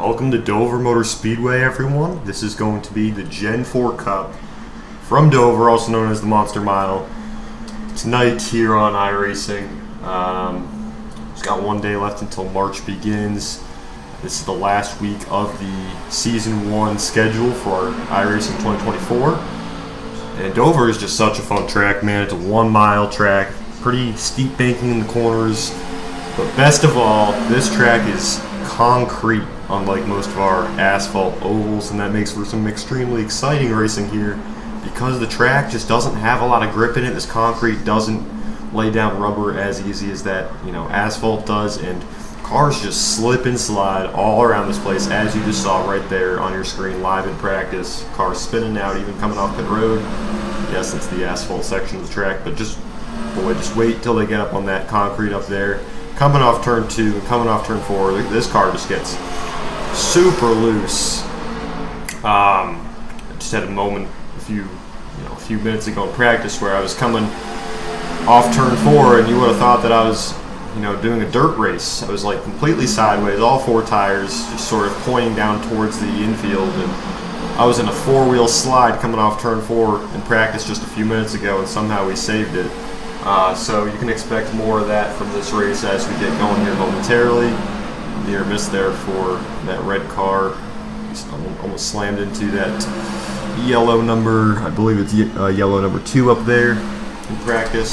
Welcome to Dover Motor Speedway, everyone. This is going to be the Gen 4 Cup from Dover, also known as the Monster Mile. Tonight here on Iracing. It's got 1 day left until March begins. This is the last week of the Season 1 schedule for Iracing 2024. And Dover is just such a fun track, man. It's a 1 mile track, pretty steep banking in the corners. But best of all, this track is concrete, unlike most of our asphalt ovals, and that makes for some extremely exciting racing here because the track just doesn't have a lot of grip in it. This concrete doesn't lay down rubber as easy as that asphalt does, and cars just slip and slide all around this place, as you just saw right there on your screen live in practice. Cars spinning out, even coming off pit road. Yes, it's the asphalt section of the track, but just wait till they get up on that concrete up there. Coming off turn 2 and coming off turn 4, this car just gets super loose. I just had a moment a few minutes ago in practice where I was coming off turn 4, and you would have thought that I was doing a dirt race. I was like completely sideways, all 4 tires just sort of pointing down towards the infield, and I was in a 4-wheel slide coming off turn 4 in practice just a few minutes ago, and somehow we saved it. So you can expect more of that from this race as we get going here momentarily. Near miss there for that red car. He's almost slammed into that yellow number. I believe it's yellow number 2 up there in practice.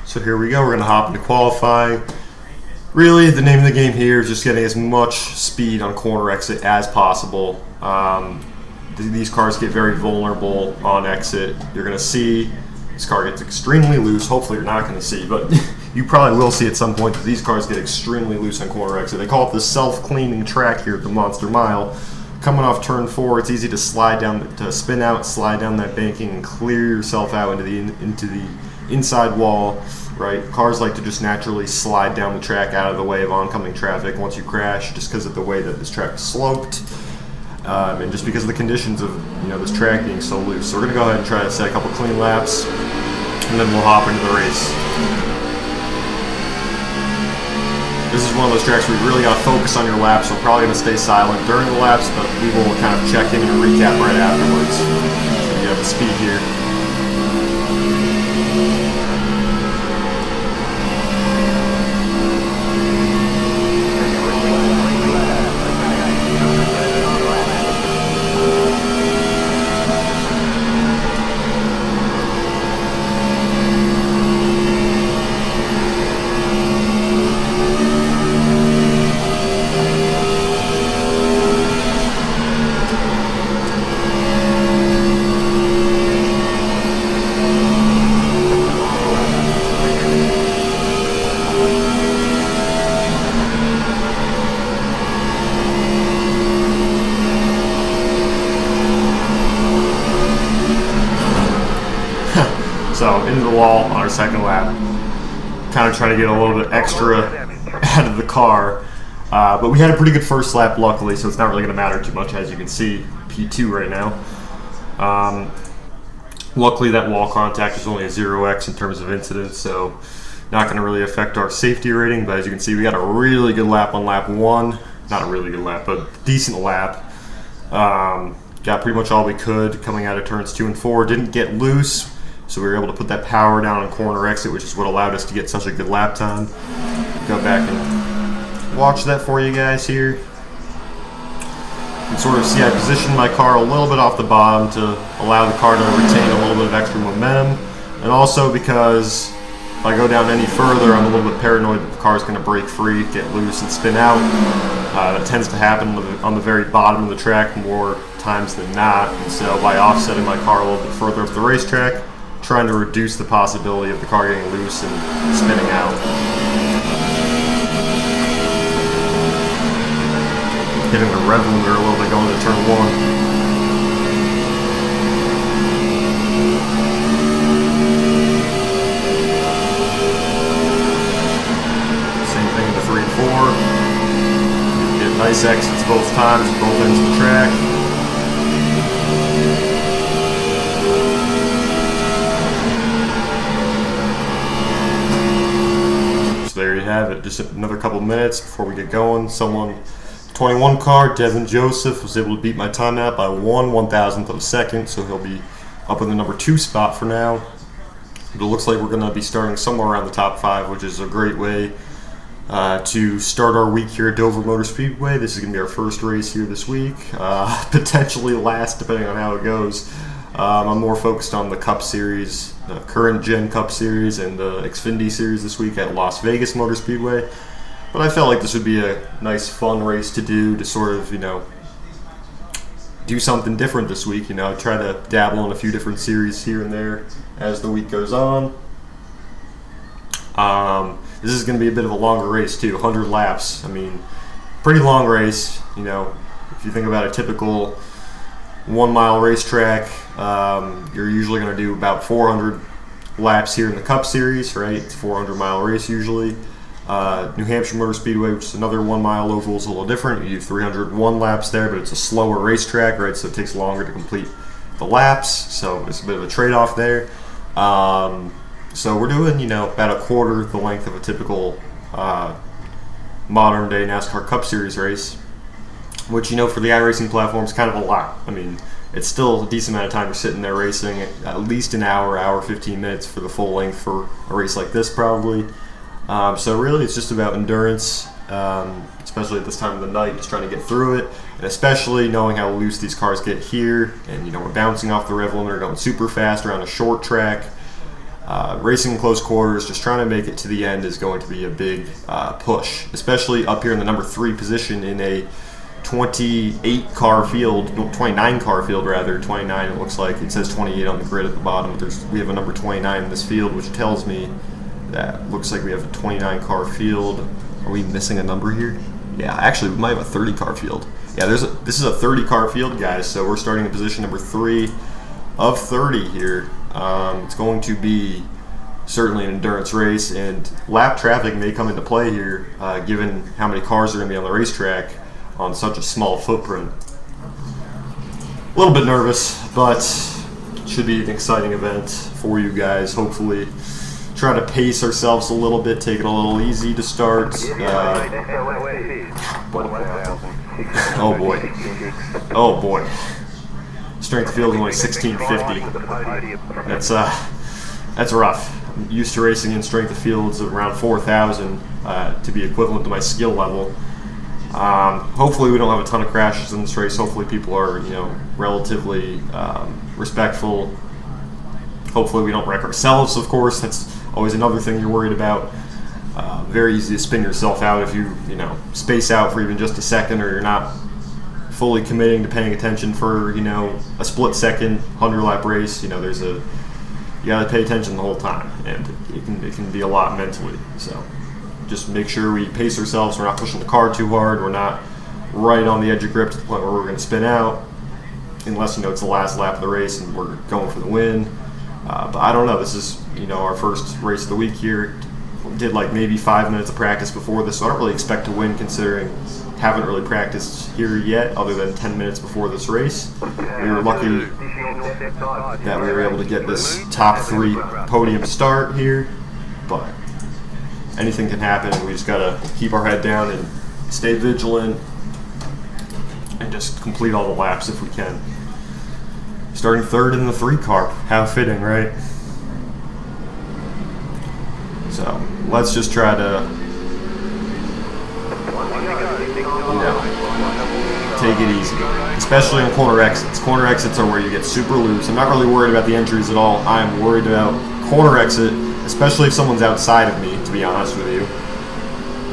So here we go, we're going to hop into qualifying. Really, the name of the game here is just getting as much speed on corner exit as possible. These cars get very vulnerable on exit. You're going to see this car gets extremely loose. Hopefully you're not going to see, but you probably will see at some point that these cars get extremely loose on corner exit. They call it the self-cleaning track here at the Monster Mile. Coming off turn 4, it's easy to spin out, slide down that banking, and clear yourself out into the inside wall, right? Cars like to just naturally slide down the track out of the way of oncoming traffic once you crash, just because of the way that this track is sloped, and just because of the conditions of this track being so loose. So we're going to go ahead and try to set a couple clean laps, and then we'll hop into the race. This is one of those tracks where you really got to focus on your laps. So we're probably going to stay silent during the laps, but we will kind of check in and recap right afterwards. So you have the speed here. So into the wall on our second lap, kind of trying to get a little bit extra out of the car, but we had a pretty good first lap luckily, so it's not really going to matter too much. As you can see, P2 right now. Luckily that wall contact is only a 0x in terms of incidents, so not going to really affect our safety rating. But as you can see, we got a really good lap on lap 1. Not a really good lap, but decent lap. Got pretty much all we could coming out of turns 2 and 4. Didn't get loose, so we were able to put that power down on corner exit, which is what allowed us to get such a good lap time. Go back and watch that for you guys here. You can sort of see I positioned my car a little bit off the bottom to allow the car to retain a little bit of extra momentum. And also because if I go down any further, I'm a little bit paranoid that the car is going to break free, get loose, and spin out. That tends to happen on the very bottom of the track more times than not. And so by offsetting my car a little bit further up the racetrack, trying to reduce the possibility of the car getting loose and spinning out. Hitting the rev limiter a little bit going to turn 1. nice exits both times, both ends of the track. So there you have it. Just another couple minutes before we get going. 21 car, Devin Joseph, was able to beat my time out by 1/1000th of a second, so he'll be up in the number 2 spot for now. But it looks like we're going to be starting somewhere around the top 5, which is a great way to start our week here at Dover Motor Speedway. This is going to be our first race here this week, potentially last depending on how it goes. I'm more focused on the Cup Series, the current Gen Cup Series, and the Xfinity Series this week at Las Vegas Motor Speedway. But I felt like this would be a nice, fun race to do, to sort of, do something different this week, try to dabble in a few different series here and there as the week goes on. This is going to be a bit of a longer race too, 100 laps. I mean, pretty long race, if you think about a typical 1 mile racetrack, you're usually going to do about 400 laps here in the Cup Series, right? It's a 400-mile race usually. New Hampshire Motor Speedway, which is another 1 mile oval, is a little different. You do 301 laps there, but it's a slower racetrack, right? So it takes longer to complete the laps. So it's a bit of a trade-off there. So we're doing, about a quarter the length of a typical modern-day NASCAR Cup Series race, which, for the iRacing platform is kind of a lot. I mean, it's still a decent amount of time you're sitting there racing, at least an hour, 15 minutes for the full length for a race like this probably. So really it's just about endurance, especially at this time of the night, just trying to get through it, and especially knowing how loose these cars get here, and we're bouncing off the rev limiter, going super fast around a short track. Racing in close quarters, just trying to make it to the end is going to be a big push, especially up here in the number 3 position in a 29 car field rather, 29 it looks like. It says 28 on the grid at the bottom, but we have a number 29 in this field, which tells me that looks like we have a 29 car field. Are we missing a number here? Yeah, actually we might have a 30 car field. Yeah, this is a 30 car field, guys, so we're starting in position number 3 of 30 here. It's going to be certainly an endurance race, and lap traffic may come into play here, given how many cars are going to be on the racetrack on such a small footprint. A little bit nervous, but it should be an exciting event for you guys, hopefully. Try to pace ourselves a little bit, take it a little easy to start. Oh boy. Strength of field is only 1650. That's rough. I'm used to racing in strength of fields of around 4,000 to be equivalent to my skill level. Hopefully we don't have a ton of crashes in this race. Hopefully people are, relatively respectful. Hopefully we don't wreck ourselves, of course. That's always another thing you're worried about. Very easy to spin yourself out if you space out for even just a second, or you're not fully committing to paying attention for a split second 100-lap race. You got to pay attention the whole time, and it can be a lot mentally. So just make sure we pace ourselves. We're not pushing the car too hard. We're not right on the edge of grip to the point where we're going to spin out, unless it's the last lap of the race and we're going for the win. But I don't know. This is our first race of the week here. We did maybe 5 minutes of practice before this, so I don't really expect to win, considering haven't really practiced here yet other than 10 minutes before this race. We were lucky that we were able to get this top 3 podium start here, but anything can happen, and we just gotta keep our head down and stay vigilant and just complete all the laps if we can. Starting 3rd in the 3 car. How fitting, right? So let's just try to take it easy, especially on corner exits. Corner exits are where you get super loose. I'm not really worried about the entries at all. I'm worried about corner exit, especially if someone's outside of me, to be honest with you.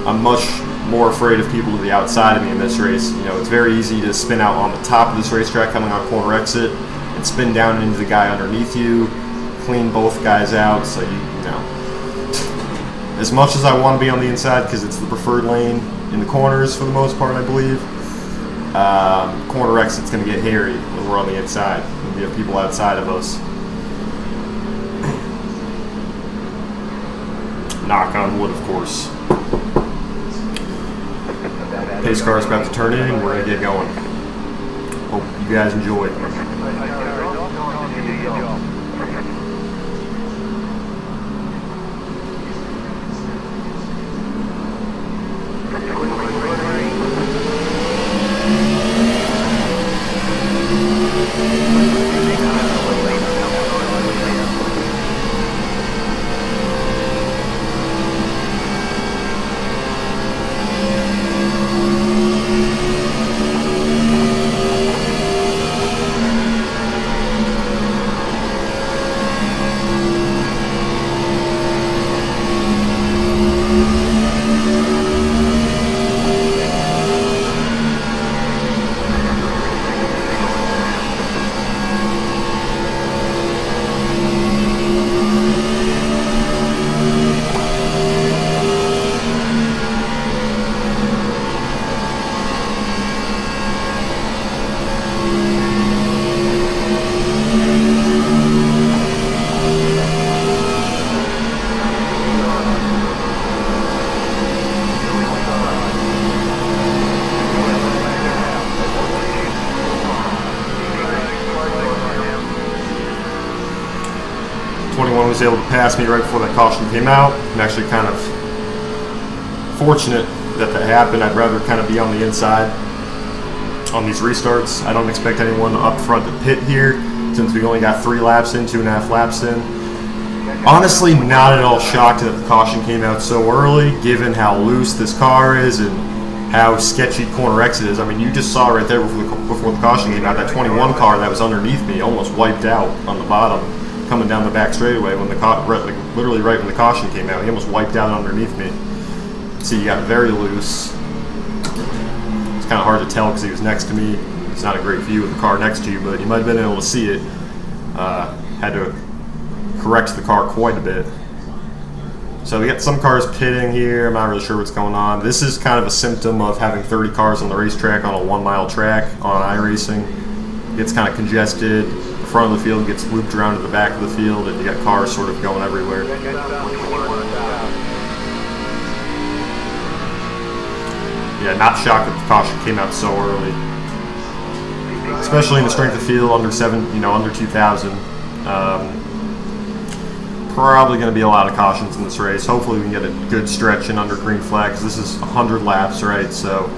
I'm much more afraid of people to the outside of me in this race. It's very easy to spin out on the top of this racetrack coming on corner exit and spin down into the guy underneath you, clean both guys out. So as much as I want to be on the inside because it's the preferred lane in the corners for the most part, I believe, corner exit's going to get hairy when we're on the inside. We have people outside of us. Knock on wood, of course. Pace car is about to turn in and we're going to get going. Hope you guys enjoy. 21 was able to pass me right before that caution came out. I'm actually kind of fortunate that that happened. I'd rather kind of be on the inside on these restarts. I don't expect anyone up front to pit here since we only got 3 laps in, 2.5 laps in. Honestly, not at all shocked that the caution came out so early, given how loose this car is and how sketchy corner exit is. I mean, you just saw right there before the caution came out, that 21 car that was underneath me almost wiped out on the bottom, coming down the back straightaway when literally right when the caution came out. He almost wiped out underneath me. See, he got very loose. It's kind of hard to tell because he was next to me. It's not a great view of the car next to you, but you might have been able to see it. Had to correct the car quite a bit. So we got some cars pitting here. I'm not really sure what's going on. This is kind of a symptom of having 30 cars on the racetrack on a 1-mile track on iRacing. It gets kind of congested. The front of the field gets looped around to the back of the field, and you got cars sort of going everywhere. Yeah, not shocked that the caution came out so early, especially in the strength of field under 2000. Probably going to be a lot of cautions in this race. Hopefully we can get a good stretch in under green flag, because this is 100 laps, right? So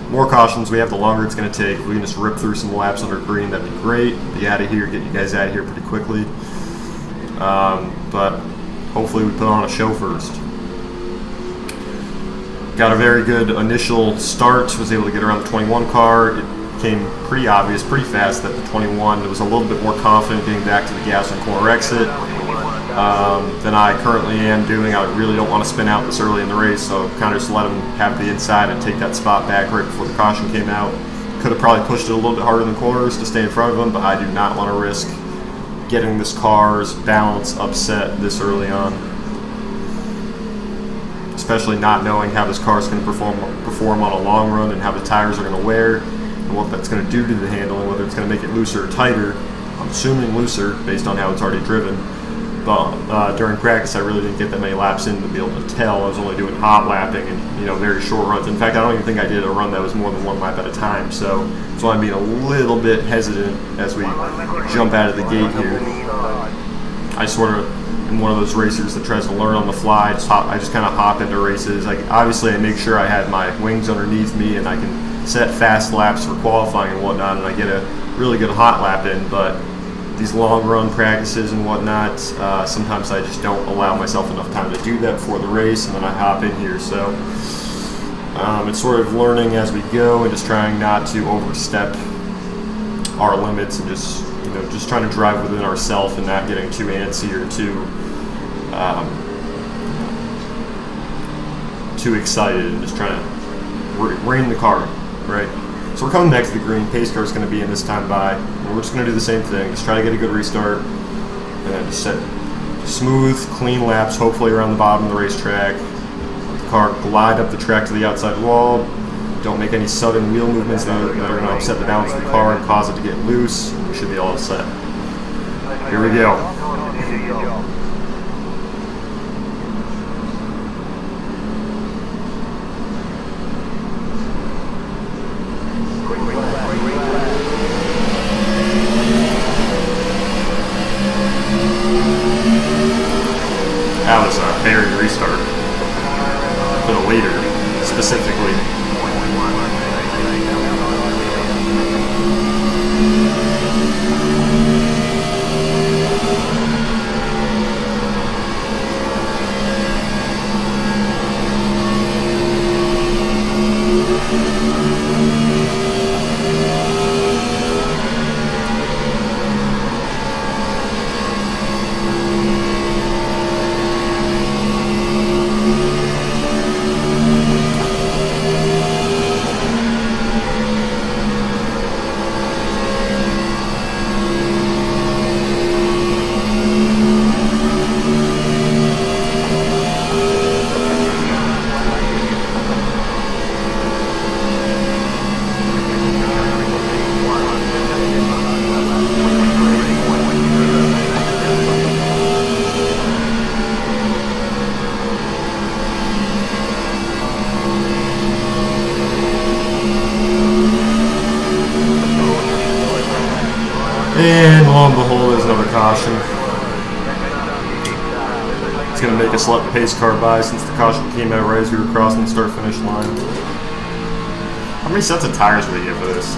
more cautions we have, the longer it's going to take. If we can just rip through some laps under green, that'd be great. Be out of here, get you guys out of here pretty quickly. But hopefully we put on a show first. Got a very good initial start. Was able to get around the 21 car. It became pretty obvious, pretty fast, that the 21 was a little bit more confident getting back to the gas and corner exit than I currently am doing. I really don't want to spin out this early in the race, so kind of just let him have the inside and take that spot back right before the caution came out. Could have probably pushed it a little bit harder in the corners to stay in front of him, but I do not want to risk getting this car's balance upset this early on, especially not knowing how this car is going to perform on a long run and how the tires are going to wear and what that's going to do to the handling, whether it's going to make it looser or tighter. I'm assuming looser based on how it's already driven. But during practice, I really didn't get that many laps in to be able to tell. I was only doing hot lapping and very short runs. In fact, I don't even think I did a run that was more than 1 lap at a time. So that's why I'm being a little bit hesitant as we jump out of the gate here. I sort of am one of those racers that tries to learn on the fly. I just kind of hop into races. Obviously, I make sure I have my wings underneath me and I can set fast laps for qualifying and whatnot, and I get a really good hot lap in. But these long run practices and whatnot, sometimes I just don't allow myself enough time to do that before the race, and then I hop in here. So it's sort of learning as we go and just trying not to overstep our limits and just trying to drive within ourselves and not getting too antsy or too excited, and just trying to rein the car, right? So we're coming back to the green. Pace car is going to be in this time by, and we're just going to do the same thing. Just try to get a good restart, and then just set smooth, clean laps, hopefully around the bottom of the racetrack. Let the car glide up the track to the outside wall. Don't make any sudden wheel movements that are going to upset the balance of the car and cause it to get loose. And we should be all set. Here we go. preparing the restart for the leader specifically. And lo and behold, there's another caution. It's going to make us let the pace car by since the caution came out right as we were crossing the start-finish line. How many sets of tires would they get for this?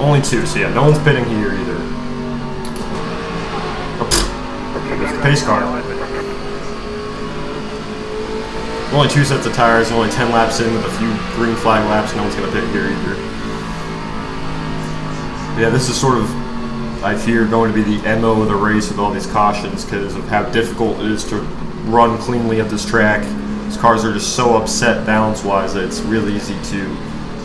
Only 2, so yeah, no one's pitting here either. Oh, there's the pace car. Only 2 sets of tires, and only 10 laps in with a few green flag laps. No one's going to pit here either. Yeah, this is sort of, I fear, going to be the MO of the race with all these cautions because of how difficult it is to run cleanly at this track. These cars are just so upset balance-wise that it's really easy to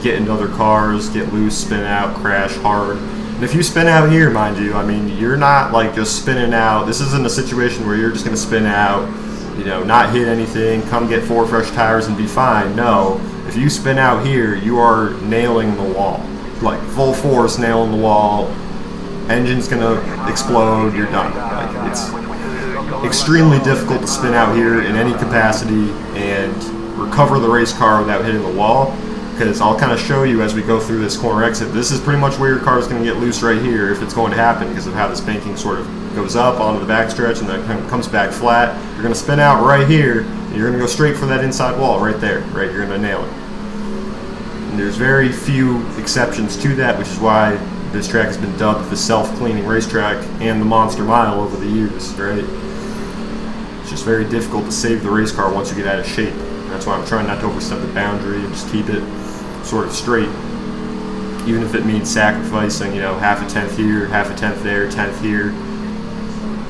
get into other cars, get loose, spin out, crash hard. And if you spin out here, mind you, I mean, you're not like just spinning out. This isn't a situation where you're just going to spin out, you know, not hit anything, come get 4 fresh tires and be fine. No, if you spin out here, you are nailing the wall. Like full force nailing the wall, engine's gonna explode, you're done. Like, it's extremely difficult to spin out here in any capacity and recover the race car without hitting the wall, because I'll kind of show you as we go through this corner exit. This is pretty much where your car is going to get loose right here if it's going to happen, because of how this banking sort of goes up onto the backstretch and then comes back flat. You're going to spin out right here, and you're going to go straight for that inside wall right there, right? You're going to nail it. And there's very few exceptions to that, which is why this track has been dubbed the self-cleaning racetrack and the Monster Mile over the years, right? It's just very difficult to save the race car once you get out of shape. That's why I'm trying not to overstep the boundary and just keep it sort of straight, even if it means sacrificing, you know, half a tenth here, half a tenth there, tenth here.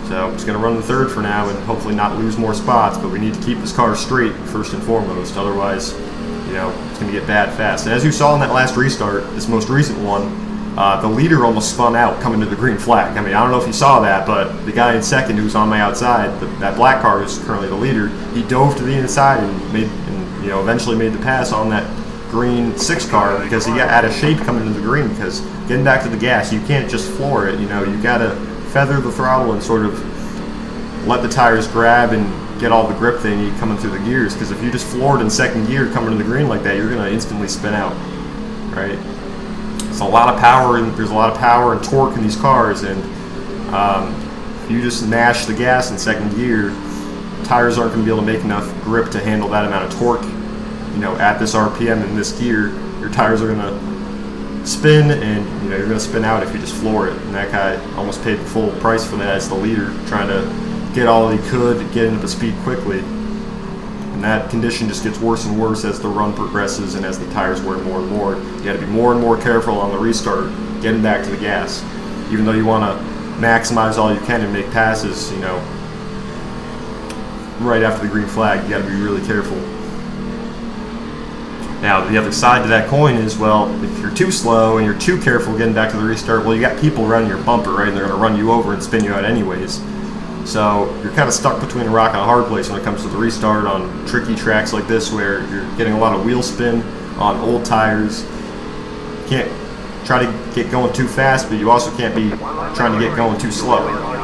So I'm just going to run the third for now and hopefully not lose more spots, but we need to keep this car straight first and foremost, otherwise, you know, it's going to get bad fast. And as you saw in that last restart, this most recent one, the leader almost spun out coming to the green flag. I mean, I don't know if you saw that, but the guy in second who's on my outside, that black car who's currently the leader, he dove to the inside and you know, eventually made the pass on that green 6 car because he got out of shape coming to the green. Because getting back to the gas, you can't just floor it. You know, you got to feather the throttle and sort of let the tires grab and get all the grip they need coming through the gears. Because if you just floored in second gear coming to the green like that, you're going to instantly spin out, right? It's a lot of power, and there's a lot of power and torque in these cars, and if you just mash the gas in second gear, tires aren't going to be able to make enough grip to handle that amount of torque. You know, at this RPM in this gear, your tires are going to spin, and you know, you're going to spin out if you just floor it. And that guy almost paid the full price for that as the leader, trying to get all he could, get into the speed quickly. And that condition just gets worse and worse as the run progresses and as the tires wear more and more. You got to be more and more careful on the restart, getting back to the gas. Even though you want to maximize all you can and make passes, you know, right after the green flag, you got to be really careful. Now, the other side to that coin is, well, if you're too slow and you're too careful getting back to the restart, well, you got people running your bumper, right? And they're going to run you over and spin you out anyways. So you're kind of stuck between a rock and a hard place when it comes to the restart on tricky tracks like this, where you're getting a lot of wheel spin on old tires. You can't try to get going too fast, but you also can't be trying to get going too slow.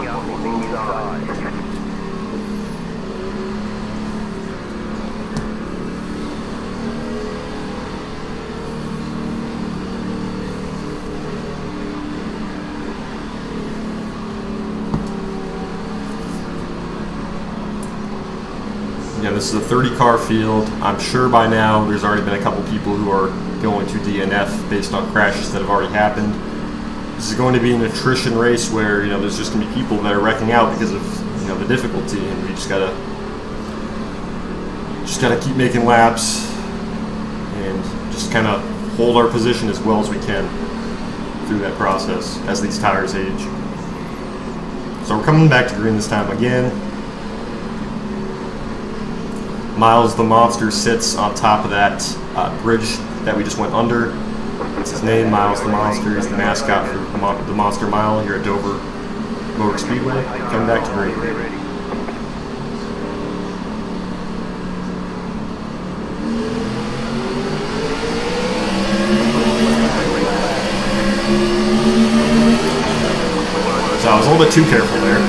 Yeah, this is a 30-car field. I'm sure by now there's already been a couple people who are going to DNF based on crashes that have already happened. This is going to be an attrition race where there's just going to be people that are wrecking out because of the difficulty, and we just gotta keep making laps and just kind of hold our position as well as we can through that process as these tires age. So we're coming back to green this time again. Miles the Monster sits on top of that bridge that we just went under. It's his name, Miles the Monster. He's the mascot for the Monster Mile here at Dover Motor Speedway. Coming back to green. So I was a little bit too careful there.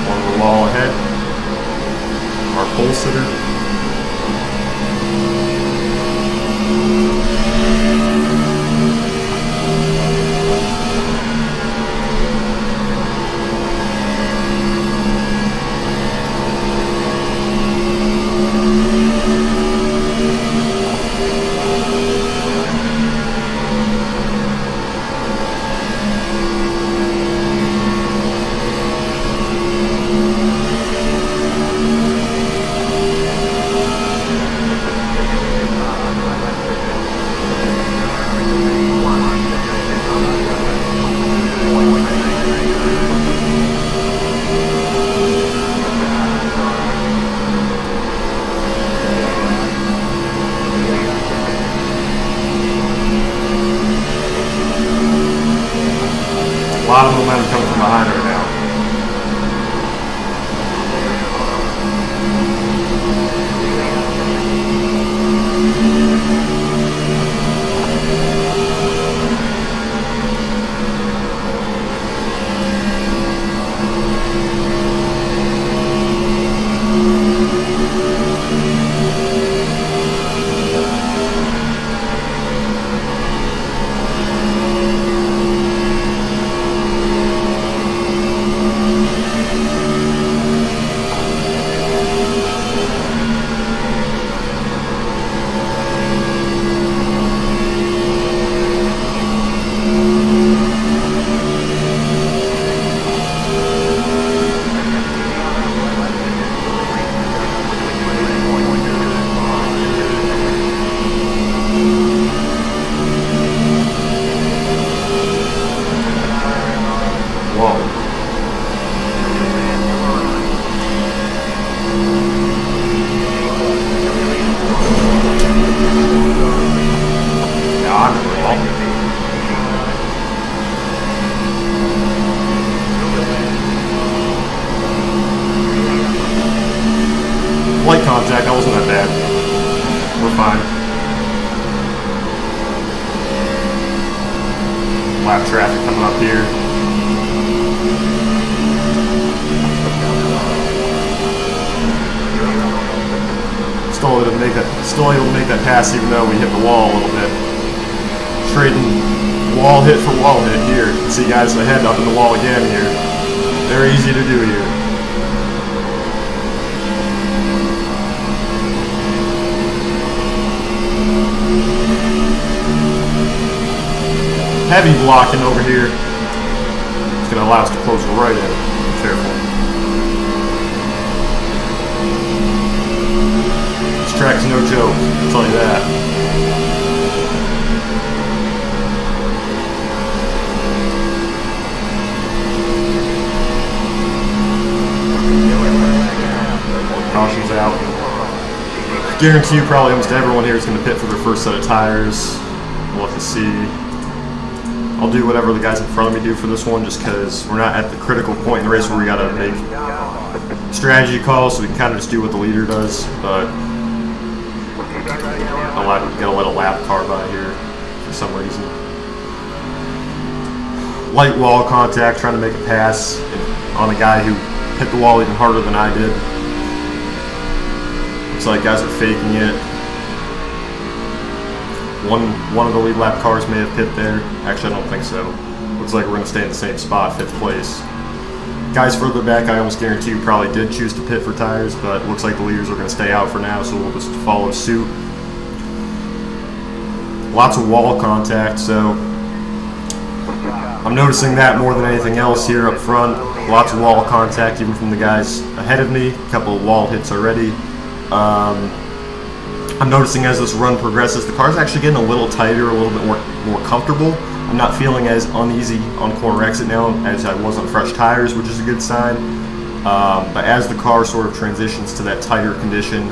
One wall ahead. Our pole sitter. A lot of momentum coming from behind right now. Light contact, that wasn't that bad. We're fine. Lap traffic coming up here. Still able to make that pass even though we hit the wall a little bit. Trading wall hit for wall hit here. You can see guys ahead up in the wall again here. Very easy to do here. Heavy blocking over here. It's going to allow us to close right in. Be careful. This track's no joke, I'll tell you that. Caution's out. Guarantee you probably almost everyone here is going to pit for their first set of tires. We'll have to see. I'll do whatever the guys in front of me do for this one just because we're not at the critical point in the race where we got to make strategy calls, so we can kind of just do what the leader does. But I'm going to let a lap car by here for some reason. Light wall contact, trying to make a pass on a guy who hit the wall even harder than I did. Looks like guys are faking it. One of the lead lap cars may have pit there. Actually, I don't think so. Looks like we're going to stay in the same spot, 5th place. Guys further back, I almost guarantee you probably did choose to pit for tires, but it looks like the leaders are going to stay out for now, so we'll just follow suit. Lots of wall contact, so I'm noticing that more than anything else here up front. Lots of wall contact, even from the guys ahead of me. A couple of wall hits already. I'm noticing as this run progresses, the car's actually getting a little tighter, a little bit more comfortable. I'm not feeling as uneasy on corner exit now as I was on fresh tires, which is a good sign. But as the car sort of transitions to that tighter condition,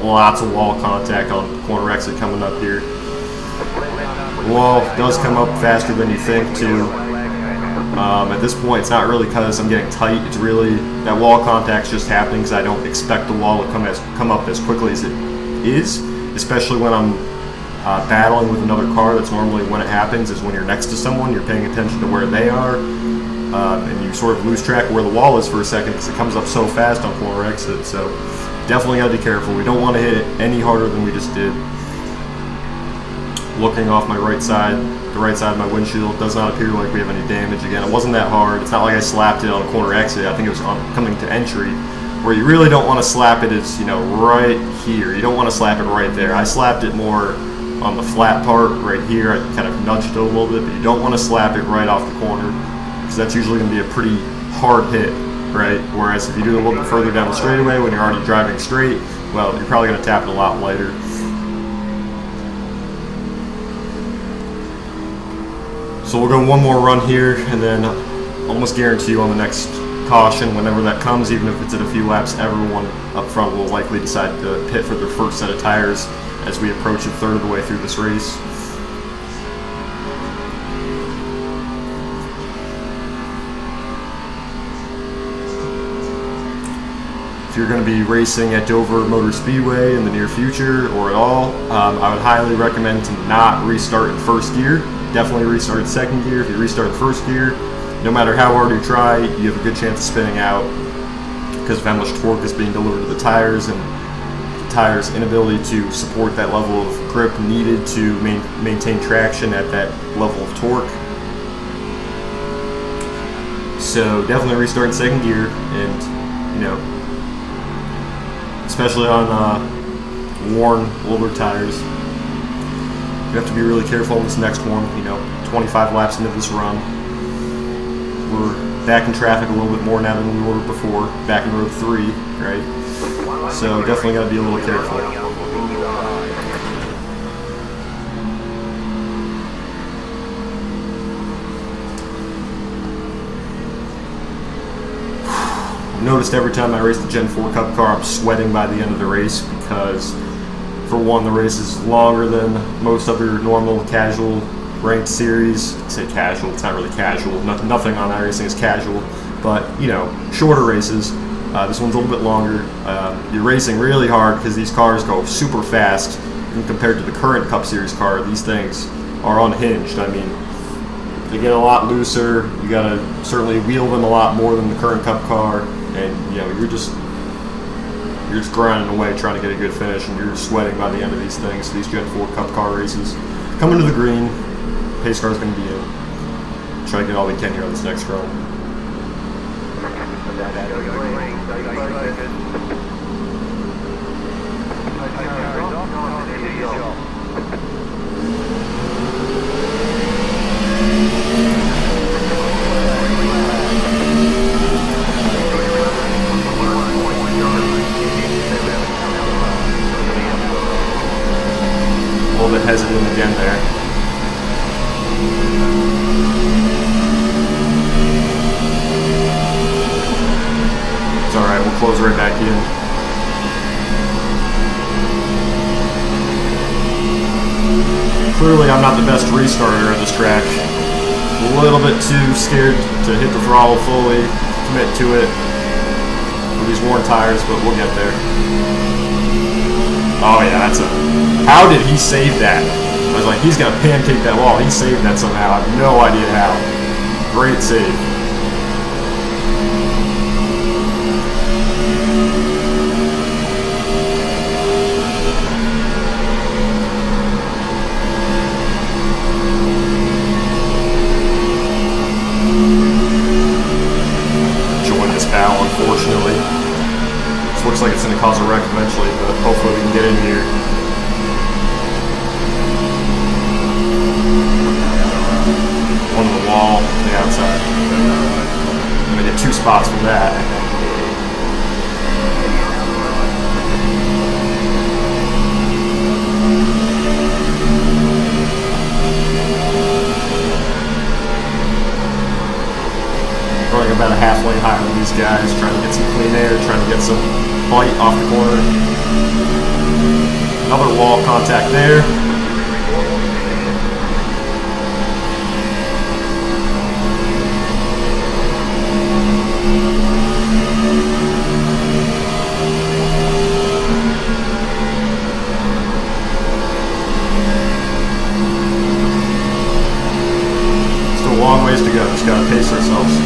lots of wall contact on corner exit coming up here. The wall does come up faster than you think too. At this point, it's not really because I'm getting tight. It's really that wall contact's just happening because I don't expect the wall to come up as quickly as it is, especially when I'm battling with another car. That's normally when it happens, is when you're next to someone, you're paying attention to where they are, and you sort of lose track of where the wall is for a second because it comes up so fast on corner exit. So definitely got to be careful. We don't want to hit it any harder than we just did. Looking off my right side, the right side of my windshield, does not appear like we have any damage. Again, it wasn't that hard. It's not like I slapped it on a corner exit. I think it was coming to entry. Where you really don't want to slap it is, right here. You don't want to slap it right there. I slapped it more on the flat part right here. I kind of nudged it a little bit, but you don't want to slap it right off the corner because that's usually going to be a pretty hard hit, right? Whereas if you do it a little bit further down the straightaway when you're already driving straight, well, you're probably going to tap it a lot lighter. So we'll go one more run here, and then almost guarantee you on the next caution, whenever that comes, even if it's in a few laps, everyone up front will likely decide to pit for their first set of tires as we approach a third of the way through this race. If you're going to be racing at Dover Motor Speedway in the near future or at all, I would highly recommend to not restart in first gear. Definitely restart in second gear. If you restart in first gear, no matter how hard you try, you have a good chance of spinning out because of how much torque is being delivered to the tires and the tires' inability to support that level of grip needed to maintain traction at that level of torque. So definitely restart in second gear, and especially on worn older tires, you have to be really careful on this next one. 25 laps into this run. We're back in traffic a little bit more now than we were before, back in row 3, right? So definitely got to be a little careful. Noticed every time I race the Gen 4 Cup car, I'm sweating by the end of the race because, for one, the race is longer than most other normal casual ranked series. I say casual, it's not really casual. Nothing on iRacing is casual, but shorter races. This one's a little bit longer. You're racing really hard because these cars go super fast. And compared to the current Cup Series car, these things are unhinged. I mean, they get a lot looser. You gotta certainly wheel them a lot more than the current Cup car, and you're just grinding away trying to get a good finish, and you're sweating by the end of these things. These Gen 4 Cup car races. Coming to the green, pace car is going to be in. Try to get all we can here on this next run. A little bit hesitant again there. It's alright, we'll close right back in. Clearly I'm not the best restarter at this track. A little bit too scared to hit the throttle fully, commit to it with these worn tires, but we'll get there. Oh yeah, how did he save that? I was like, he's gonna pancake that wall. He saved that somehow. I have no idea how. Great save. these guys, trying to get some clean air, trying to get some bite off the corner. Another wall contact there. Still a long ways to go, just gotta pace ourselves.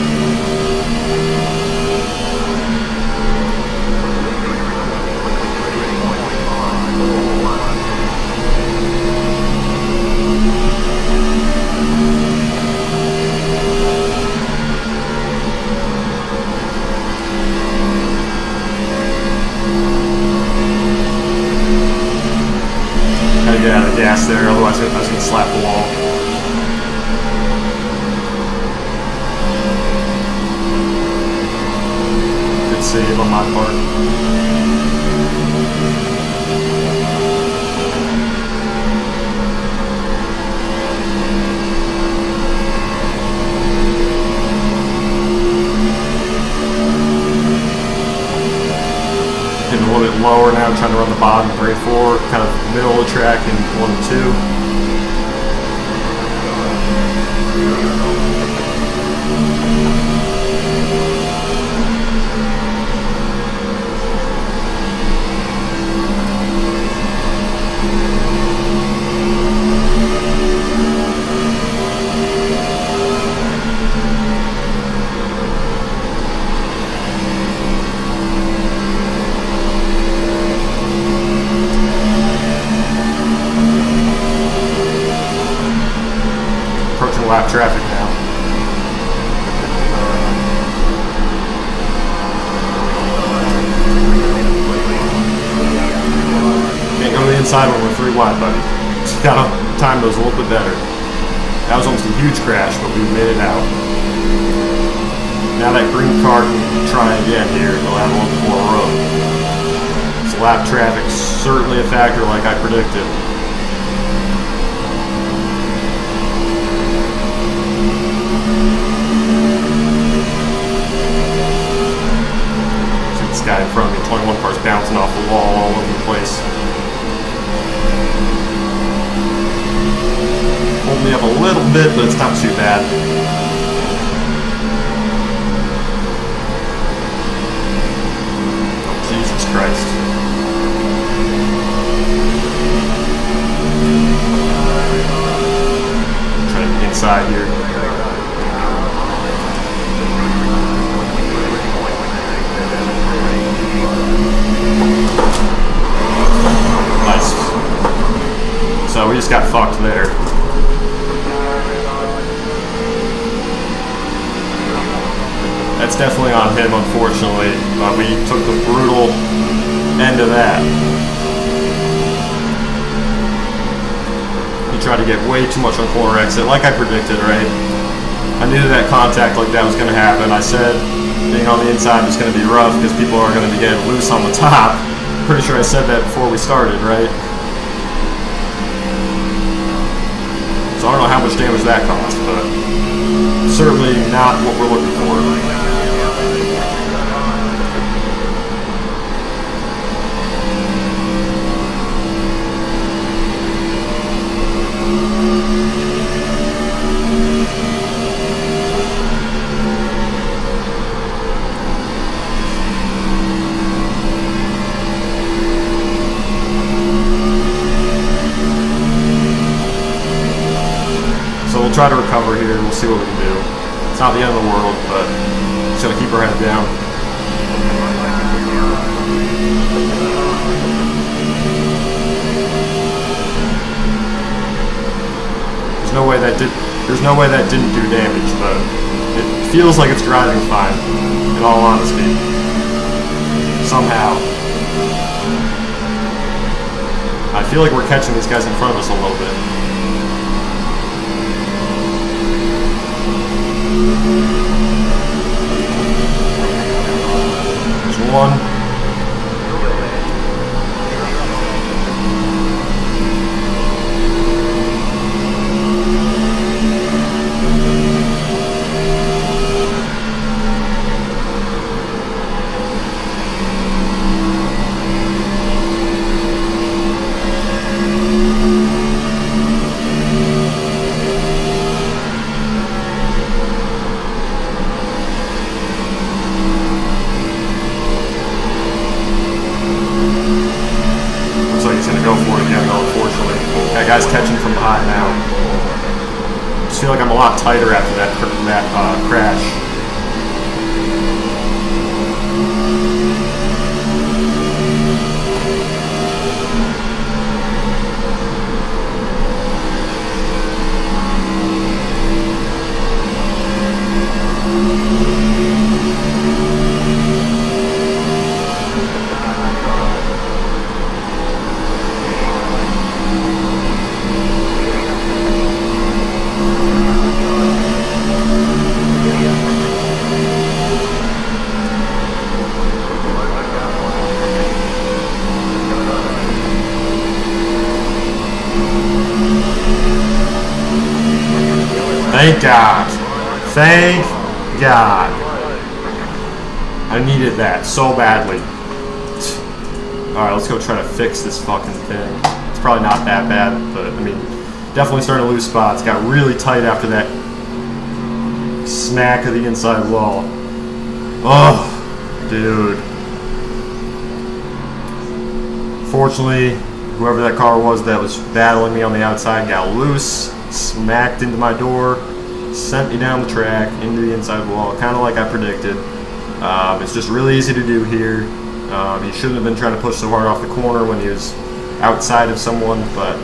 Gotta get out of the gas there, otherwise I was gonna slap the wall. Good save on my part. Getting a little bit lower now, trying to run the bottom 3 and 4, kind of middle of the track in 1 and 2. Approaching lap traffic now. Can't go to the inside when we're 3 wide, buddy. Just gotta time those a little bit better. That was almost a huge crash, but we made it out. Now that green car can try again here. They'll have a little bit more room. So lap traffic's certainly a factor like I predicted. Guy in front of me, 21 cars bouncing off the wall all over the place. Hold me up a little bit, but it's not too bad. Oh, Jesus Christ. Trying to get inside here. Nice. So we just got fucked there. That's definitely on him, unfortunately. We took the brutal end of that. He tried to get way too much on corner exit, like I predicted, right? I knew that contact like that was going to happen. I said being on the inside was going to be rough because people are going to be getting loose on the top. Pretty sure I said that before we started, right? So I don't know how much damage that caused, but certainly not what we're looking for. We'll try to recover here. We'll see what we can do. It's not the end of the world, but just gotta keep our head down. There's no way that didn't do damage, but it feels like it's driving fine, in all honesty. Somehow. I feel like we're catching these guys in front of us a little bit. There's one. guy's catching from behind now. Just feel like I'm a lot tighter after that crash. Thank God. Thank God. I needed that so badly. Alright, let's go try to fix this fucking thing. It's probably not that bad, but I mean, definitely starting to lose spots. Got really tight after that smack of the inside wall. Oh, dude. Fortunately, whoever that car was that was battling me on the outside got loose, smacked into my door, sent me down the track into the inside wall, kind of like I predicted. It's just really easy to do here. He shouldn't have been trying to push so hard off the corner when he was outside of someone, but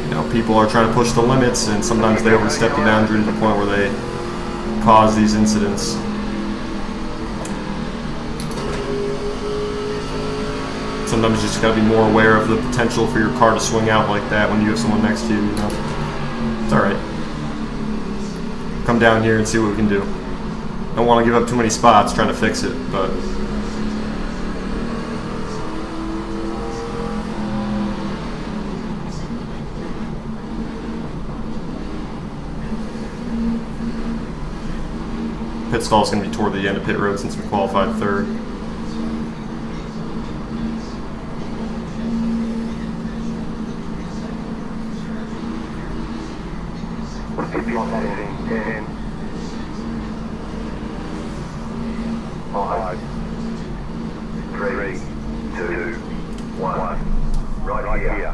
you know, people are trying to push the limits, and sometimes they overstep the boundary to the point where they cause these incidents. Sometimes you just gotta be more aware of the potential for your car to swing out like that when you have someone next to you, you know. It's alright. Come down here and see what we can do. Don't want to give up too many spots trying to fix it, but pit stall is going to be toward the end of pit road since we qualified third. Five, 3, 2, 1. Right here.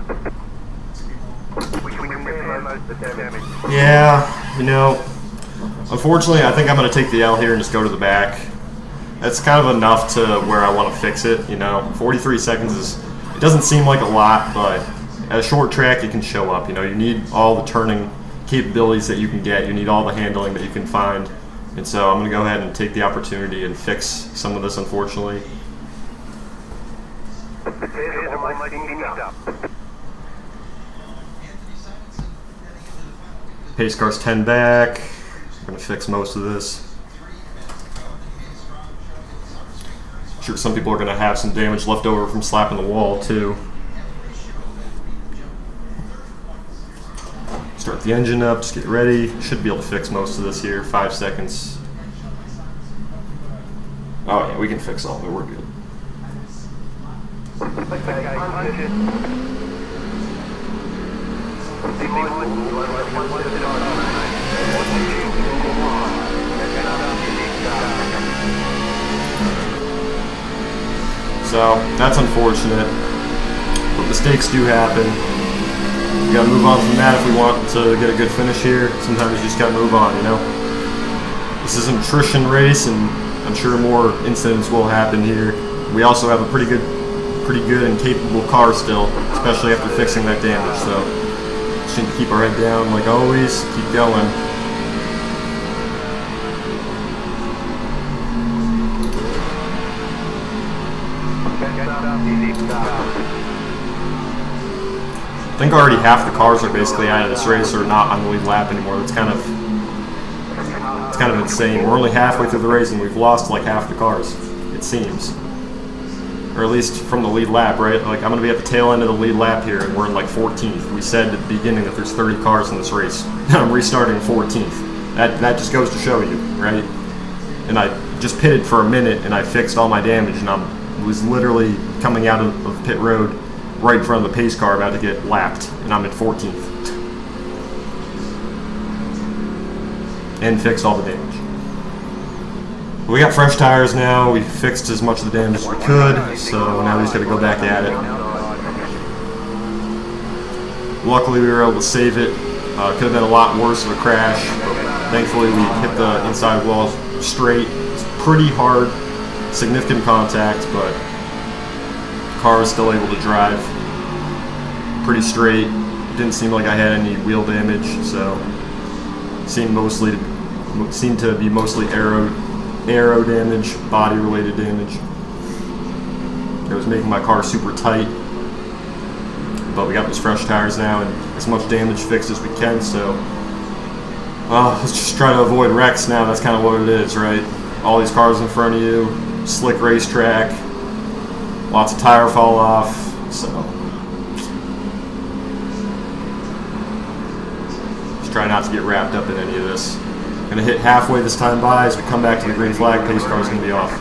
We can repair most of the damage. Yeah, you know, unfortunately, I think I'm going to take the L here and just go to the back. That's kind of enough to where I want to fix it, you know. 43 seconds is, it doesn't seem like a lot, but at a short track, it can show up. You know, you need all the turning capabilities that you can get. You need all the handling that you can find. And so I'm going to go ahead and take the opportunity and fix some of this, unfortunately. Pace car's 10 back. I'm going to fix most of this. I'm sure some people are going to have some damage left over from slapping the wall too. Start the engine up, just get ready. Should be able to fix most of this here. 5 seconds. Oh yeah, we can fix all of it. We're good. So that's unfortunate, but mistakes do happen. We gotta move on from that if we want to get a good finish here. Sometimes you just gotta move on, you know. This is an attrition race, and I'm sure more incidents will happen here. We also have a pretty good and capable car still, especially after fixing that damage. So just need to keep our head down, like always. Keep going. I think already half the cars are basically out of this race or not on the lead lap anymore. It's kind of insane. We're only halfway through the race and we've lost like half the cars, it seems. Or at least from the lead lap, right? Like I'm going to be at the tail end of the lead lap here and we're in like 14th. We said at the beginning that there's 30 cars in this race. Now I'm restarting 14th. That just goes to show you, right? And I just pitted for a minute and I fixed all my damage and I was literally coming out of pit road right in front of the pace car about to get lapped, and I'm at 14th. And fixed all the damage. We got fresh tires now, we fixed as much of the damage as we could, so now we just gotta go back at it. Luckily, we were able to save it. Could have been a lot worse of a crash, but thankfully we hit the inside wall straight. It's pretty hard, significant contact, but the car was still able to drive pretty straight. Didn't seem like I had any wheel damage, so seemed to be mostly aero damage, body related damage. It was making my car super tight, but we got those fresh tires now and as much damage fixed as we can, so let's just try to avoid wrecks now. That's kind of what it is, right? All these cars in front of you, slick racetrack, lots of tire fall off, so just try not to get wrapped up in any of this. Gonna hit halfway this time by. As we come back to the green flag, pace car's gonna be off.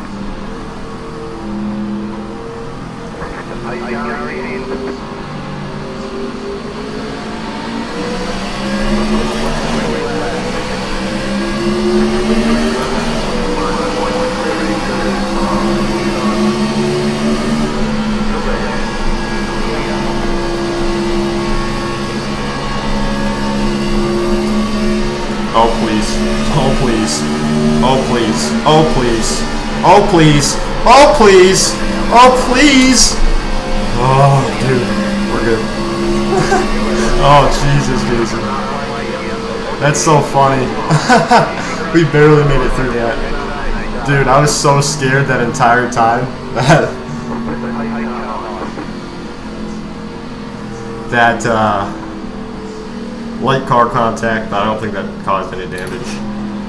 Oh please, oh please, oh please, oh please, oh please, oh please, oh please. Oh dude, we're good. Oh Jesus, Jason. That's so funny. We barely made it through that. Dude, I was so scared that entire time. that light car contact, but I don't think that caused any damage.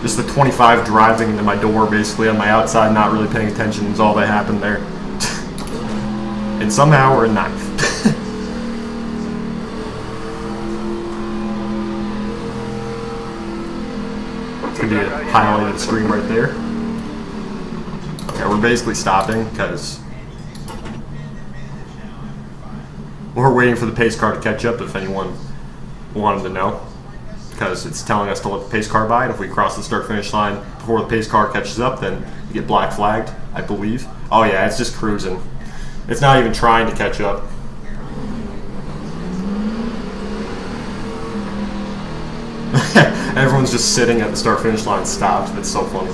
Just the 25 driving into my door, basically on my outside, not really paying attention is all that happened there. And somehow we're in ninth. It's gonna be a highlighted screen right there. Okay, we're basically stopping because we're waiting for the pace car to catch up, if anyone wanted to know, because it's telling us to let the pace car by, and if we cross the start finish line before the pace car catches up, then you get black flagged, I believe. Oh yeah, it's just cruising. It's not even trying to catch up. Everyone's just sitting at the start finish line stopped. It's so funny.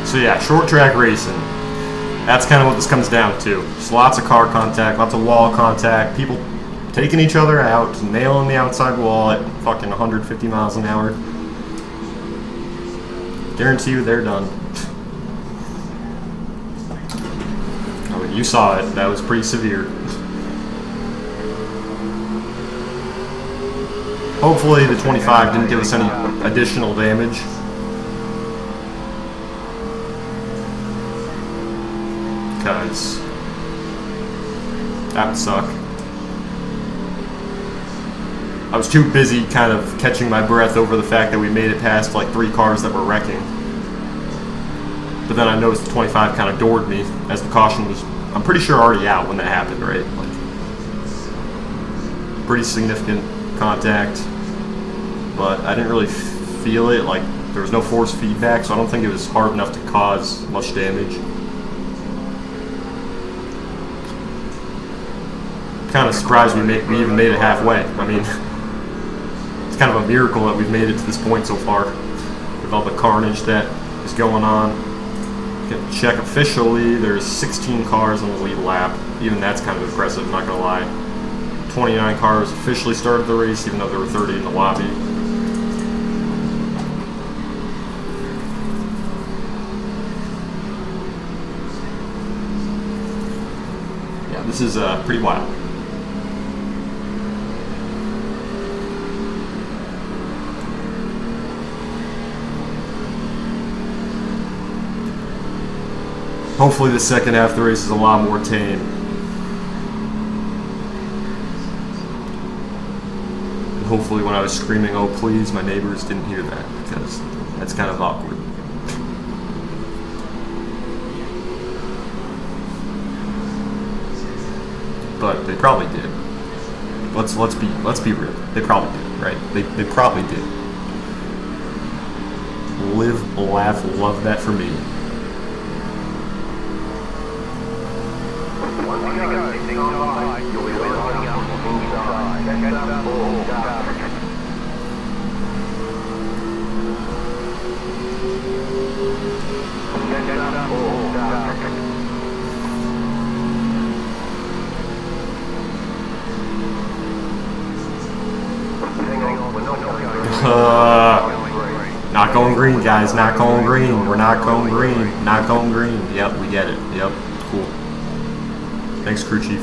So yeah, short track racing. That's kind of what this comes down to. Just lots of car contact, lots of wall contact, people taking each other out, nailing the outside wall at fucking 150 miles an hour. Guarantee you they're done. I mean, you saw it. That was pretty severe. Hopefully the 25 didn't give us any additional damage. Because that would suck. I was too busy kind of catching my breath over the fact that we made it past like 3 cars that were wrecking. But then I noticed the 25 kind of doored me as the caution was, I'm pretty sure, already out when that happened, right? Like, pretty significant contact, but I didn't really feel it. Like, there was no force feedback, so I don't think it was hard enough to cause much damage. Kind of surprised we even made it halfway. I mean, it's kind of a miracle that we've made it to this point so far with all the carnage that is going on. Can check officially, there's 16 cars on the lead lap. Even that's kind of impressive, not gonna lie. 29 cars officially started the race, even though there were 30 in the lobby. Yeah, this is pretty wild. Hopefully the second half of the race is a lot more tame. hopefully when I was screaming, "Oh please," my neighbors didn't hear that, because that's kind of awkward. But they probably did. Let's be real. They probably did, right? They probably did. Live, laugh, love that for me. Not going green, guys. Not going green. We're not going green. Not going green. Yep, we get it. Yep, cool. Thanks, crew chief.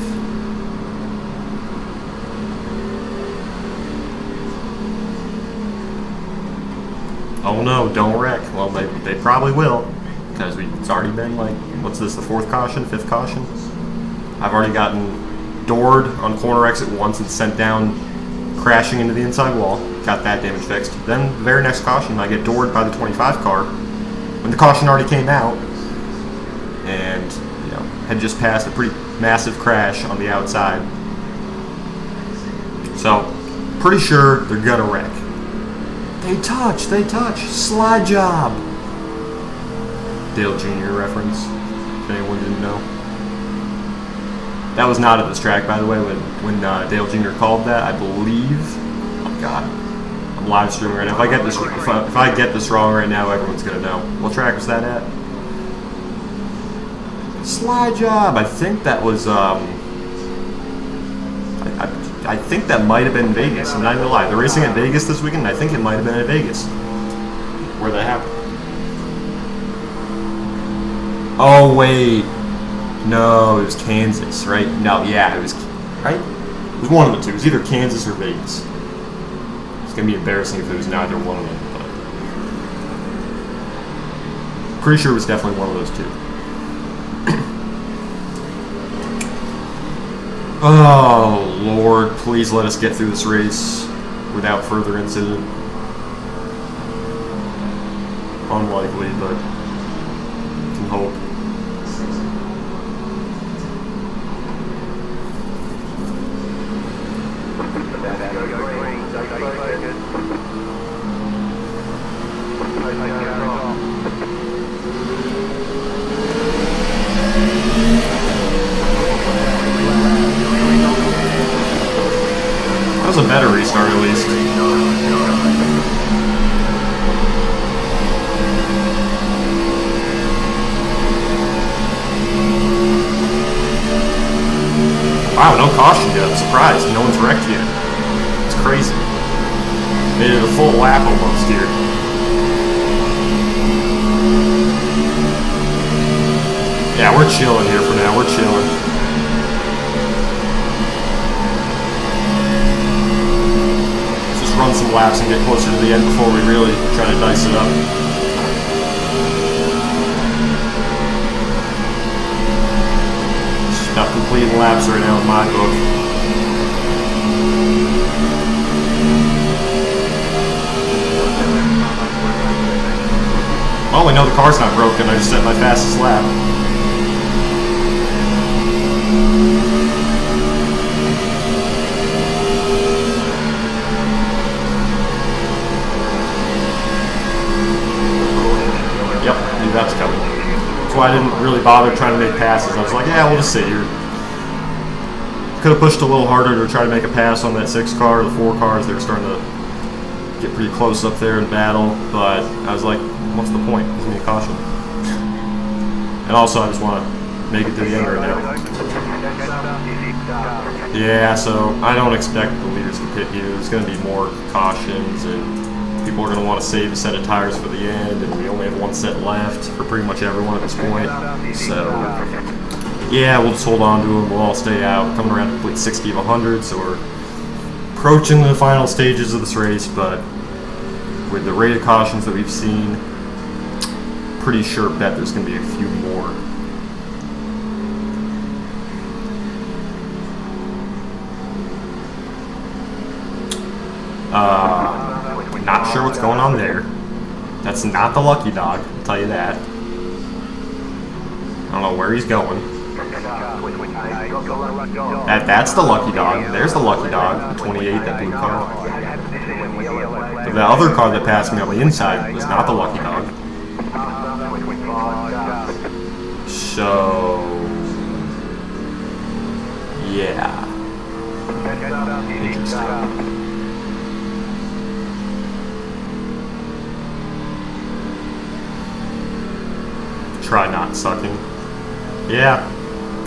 Oh no, don't wreck. Well, they probably will, because it's already been like, what's this, the 4th caution, 5th caution? I've already gotten doored on corner exit once and sent down, crashing into the inside wall. Got that damage fixed. Then the very next caution, I get doored by the 25 car when the caution already came out, and had just passed a pretty massive crash on the outside. So, pretty sure they're gonna wreck. They touch, slide job. Dale Jr. reference, if anyone didn't know. That was not at this track, by the way, when Dale Jr. called that, I believe. Oh God, I'm live streaming right now. If I get this wrong right now, everyone's gonna know. What track was that at? Slide job. I think that was. I think that might have been Vegas. I'm not even gonna lie. They're racing at Vegas this weekend. I think it might have been at Vegas where that happened. Oh wait. No, it was Kansas, right? No, yeah, it was, right? It was one of the two. It was either Kansas or Vegas. It's going to be embarrassing if it was neither one of them, but pretty sure it was definitely one of those two. Oh, Lord, please let us get through this race without further incident. Unlikely, but can hope. That was a better restart, at least. Wow, no caution yet. I'm surprised. No one's wrecked yet. It's crazy. Made it a full lap almost here. Yeah, we're chilling here for now. We're chilling. Let's just run some laps and get closer to the end before we really try to dice it up. Just about completing laps right now in my book. Well, we know the car's not broken. I just set my fastest lap. Yep, knew that's coming. That's why I didn't really bother trying to make passes. I was like, yeah, we'll just sit here. Could have pushed a little harder to try to make a pass on that 6 car, the 4 cars. They were starting to get pretty close up there in battle, but I was like, what's the point? Gives me a caution. And also, I just want to make it to the end right now. Yeah, so I don't expect the leaders to pit here. There's going to be more cautions, and people are going to want to save a set of tires for the end, and we only have 1 set left for pretty much everyone at this point. So, yeah, we'll just hold on to them. We'll all stay out. Coming around to complete 60 of 100, so we're approaching the final stages of this race, but with the rate of cautions that we've seen, pretty sure bet there's going to be a few more. Not sure what's going on there. That's not the lucky dog, I'll tell you that. I don't know where he's going. That's the lucky dog. There's the lucky dog, the 28, that blue car. But the other car that passed me on the inside was not the lucky dog. So, yeah. Interesting. Try not sucking. Yeah,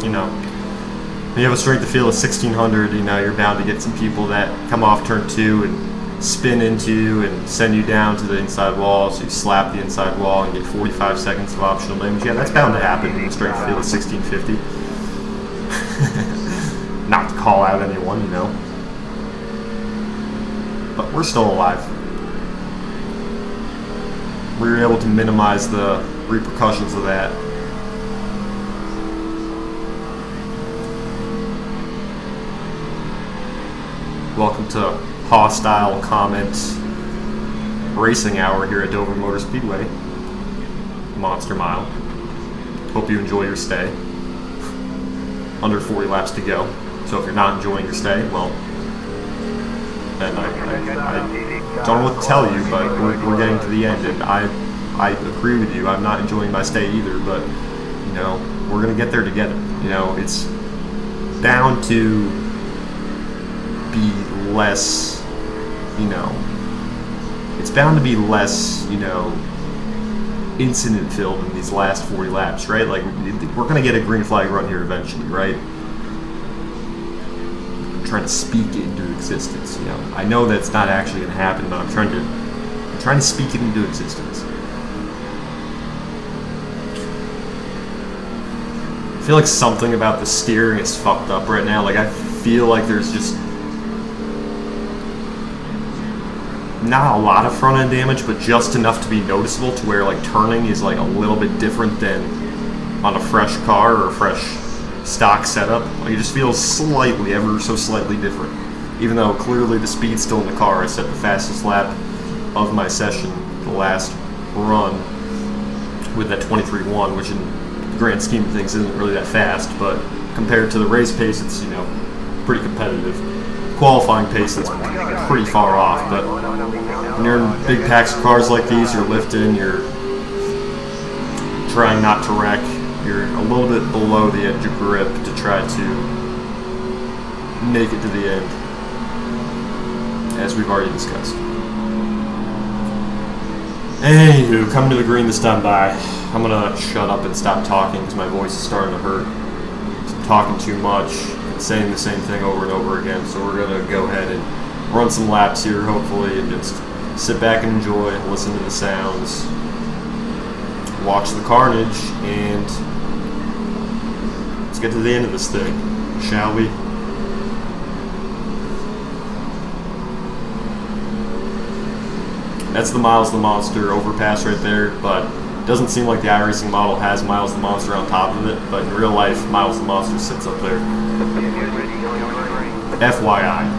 you know, when you have a strength of field of 1600, you know, you're bound to get some people that come off turn 2 and spin into you and send you down to the inside wall, so you slap the inside wall and get 45 seconds of optional damage. Yeah, that's bound to happen in a strength of field of 1650. Not to call out anyone, you know. But we're still alive. We were able to minimize the repercussions of that. Welcome to Hostile Comments Racing Hour here at Dover Motor Speedway, Monster Mile. Hope you enjoy your stay. Under 40 laps to go. So if you're not enjoying your stay, well, then I don't know what to tell you, but we're getting to the end, and I agree with you. I'm not enjoying my stay either, but, you know, we're going to get there together. You know, it's bound to be less, you know, it's bound to be less, you know, incident filled in these last 40 laps, right? Like, we're going to get a green flag run here eventually, right? I'm trying to speak it into existence, you know. I know that's not actually going to happen, but I'm trying to speak it into existence. I feel like something about the steering is fucked up right now. Like, I feel like there's just not a lot of front end damage, but just enough to be noticeable to where, like, turning is like a little bit different than on a fresh car or a fresh stock setup. Like, it just feels slightly, ever so slightly different. Even though clearly the speed's still in the car. I set the fastest lap of my session, the last run, with that 23.1, which in the grand scheme of things isn't really that fast, but compared to the race pace, it's, you know, pretty competitive. Qualifying pace, that's pretty far off, but when you're in big packs of cars like these, you're lifting, you're trying not to wreck, you're a little bit below the edge of grip to try to make it to the end, as we've already discussed. Anywho, coming to the green this time by. I'm gonna shut up and stop talking because my voice is starting to hurt. I'm talking too much, saying the same thing over and over again, so we're gonna go ahead and run some laps here, hopefully, and just sit back and enjoy, listen to the sounds, watch the carnage, and let's get to the end of this thing, shall we? That's the Miles the Monster overpass right there, but it doesn't seem like the Iracing model has Miles the Monster on top of it, but in real life, Miles the Monster sits up there. FYI.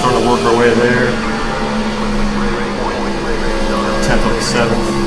starting to work our way there. 10th up to 7th.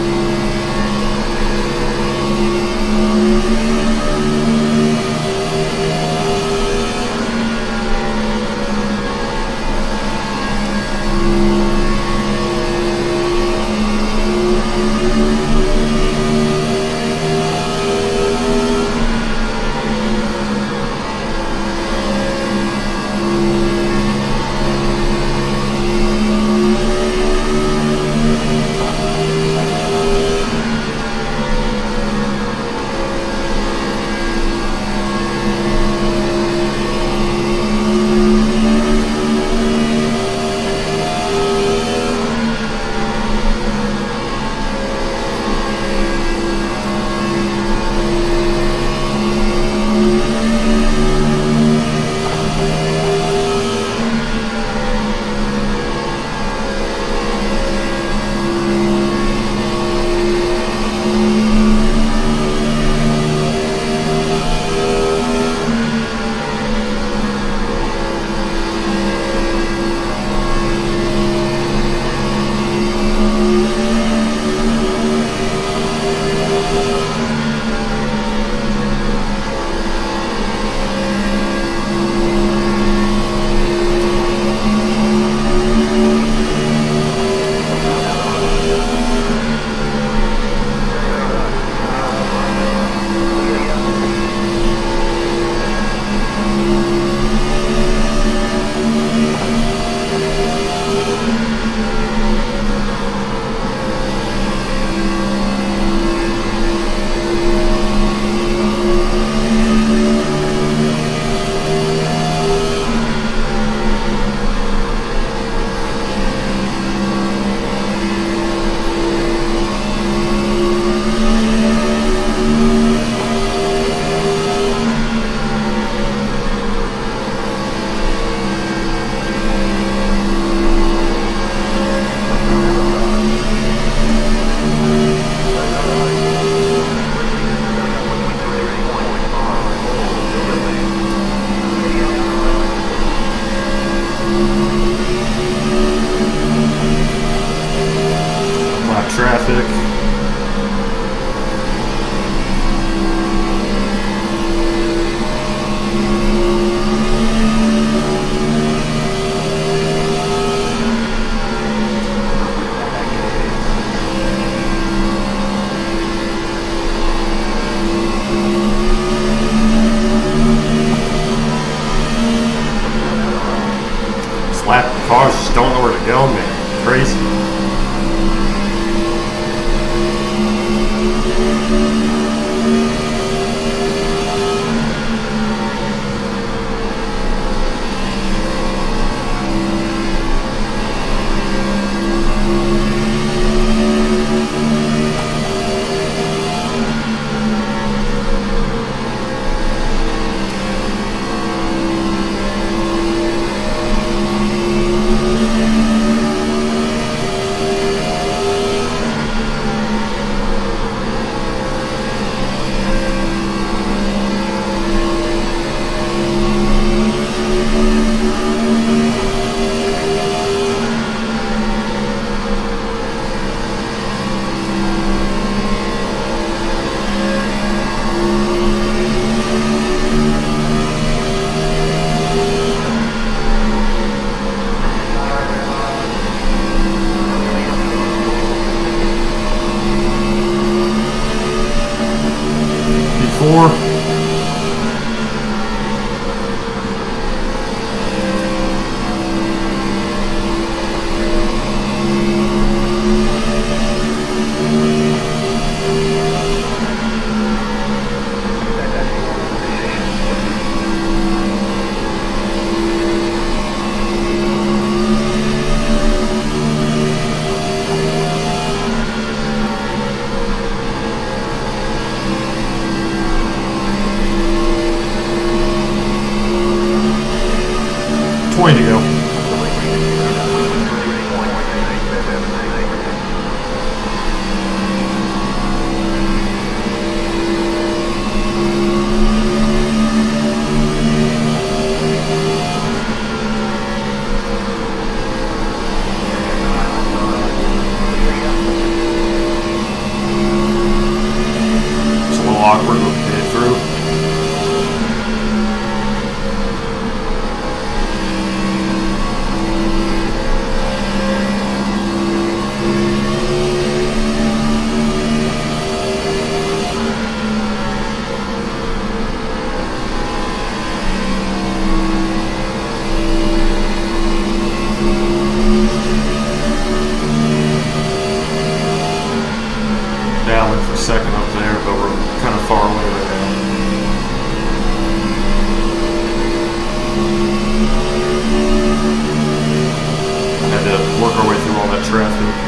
Traffic. Slap cars just don't know where to go, man. Crazy. traffic.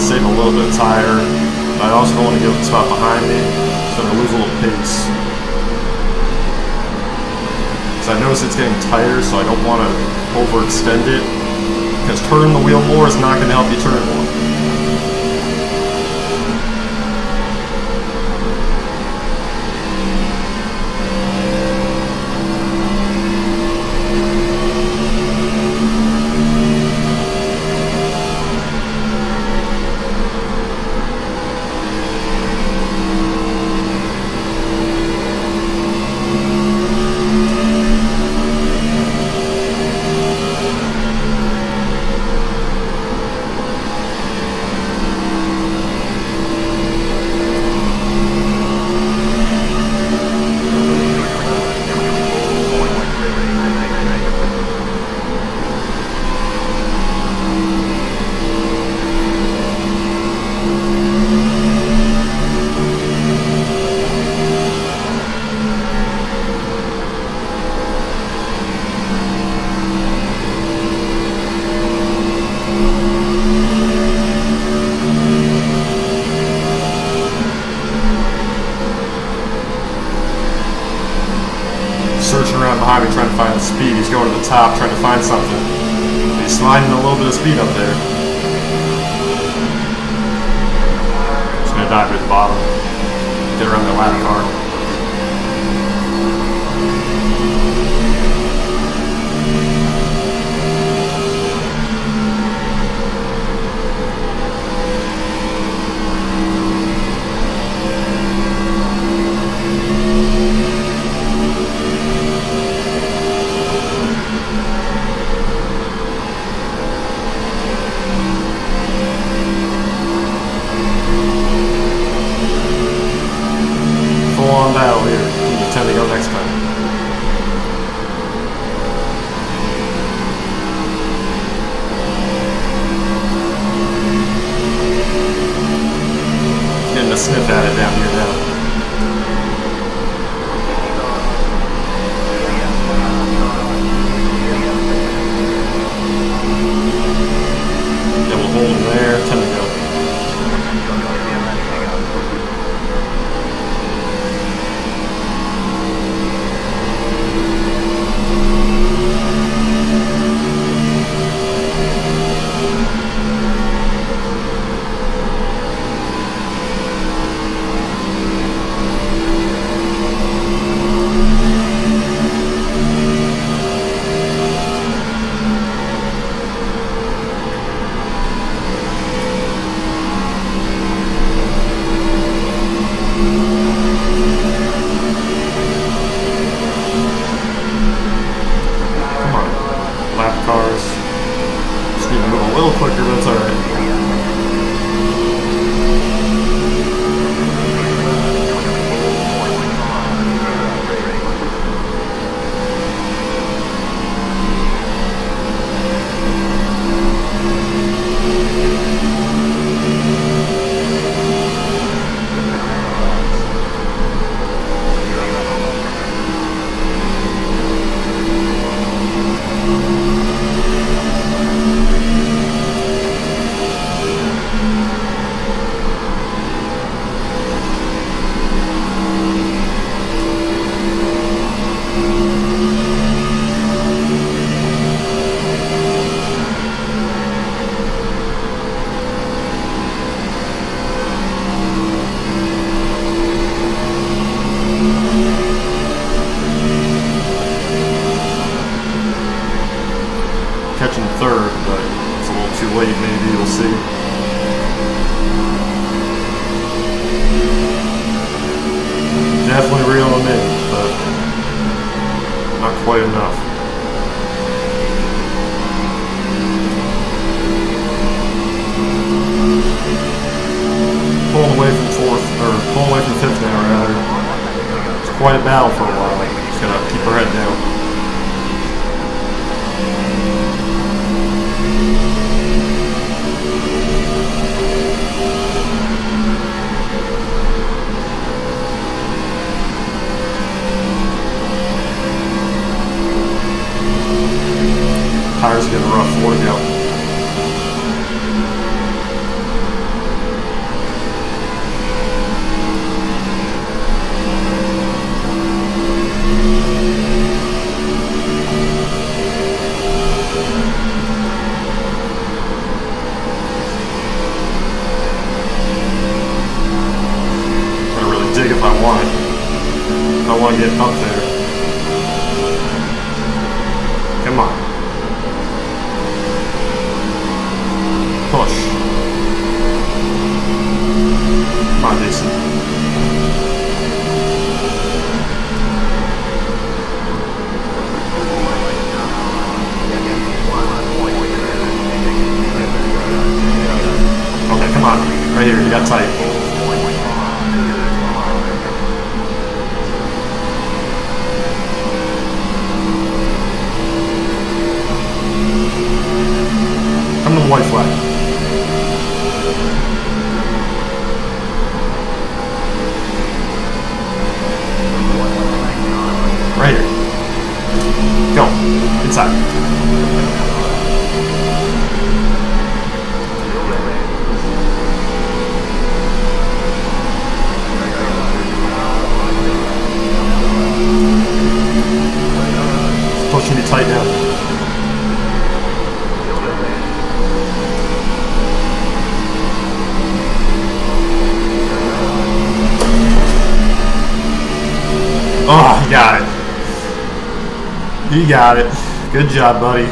Save a little bit of tire, but I also don't want to get the spot behind me, so I'm going to lose a little pace. Because I notice it's getting tighter, so I don't want to overextend it, because turning the wheel more is not going to help you turn more. Searching around behind me trying to find the speed. He's going to the top trying to find something. He's sliding a little bit of speed up there. Just going to dive to the bottom. Get around the lap car. On battle here. You tend to go next time. Getting a sniff at it down here now. Yeah, we'll hold him there. Tend to go. Quicker, but it's alright. Catching third, but it's a little too late maybe, we'll see. Definitely reeling them in, but not quite enough. battle for a while. Just gotta keep our head down. Tires getting rough for it now. Gotta really dig if I want it. If I want to get up there. Come on. Push. Come on, Jason. Okay, come on. Right here, you got tight. Come to the white flag. Right here. Go. Inside. It's pushing me tight now. Oh, he got it. He got it. Good job, buddy.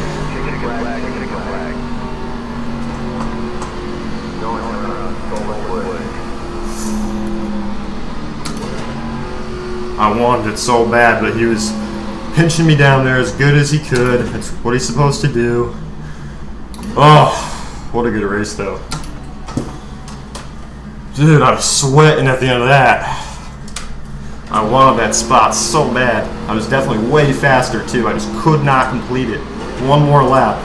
I wanted it so bad, but he was pinching me down there as good as he could. That's what he's supposed to do. Oh, what a good race, though. Dude, I was sweating at the end of that. I wanted that spot so bad. I was definitely way faster too. I just could not complete it. One more lap.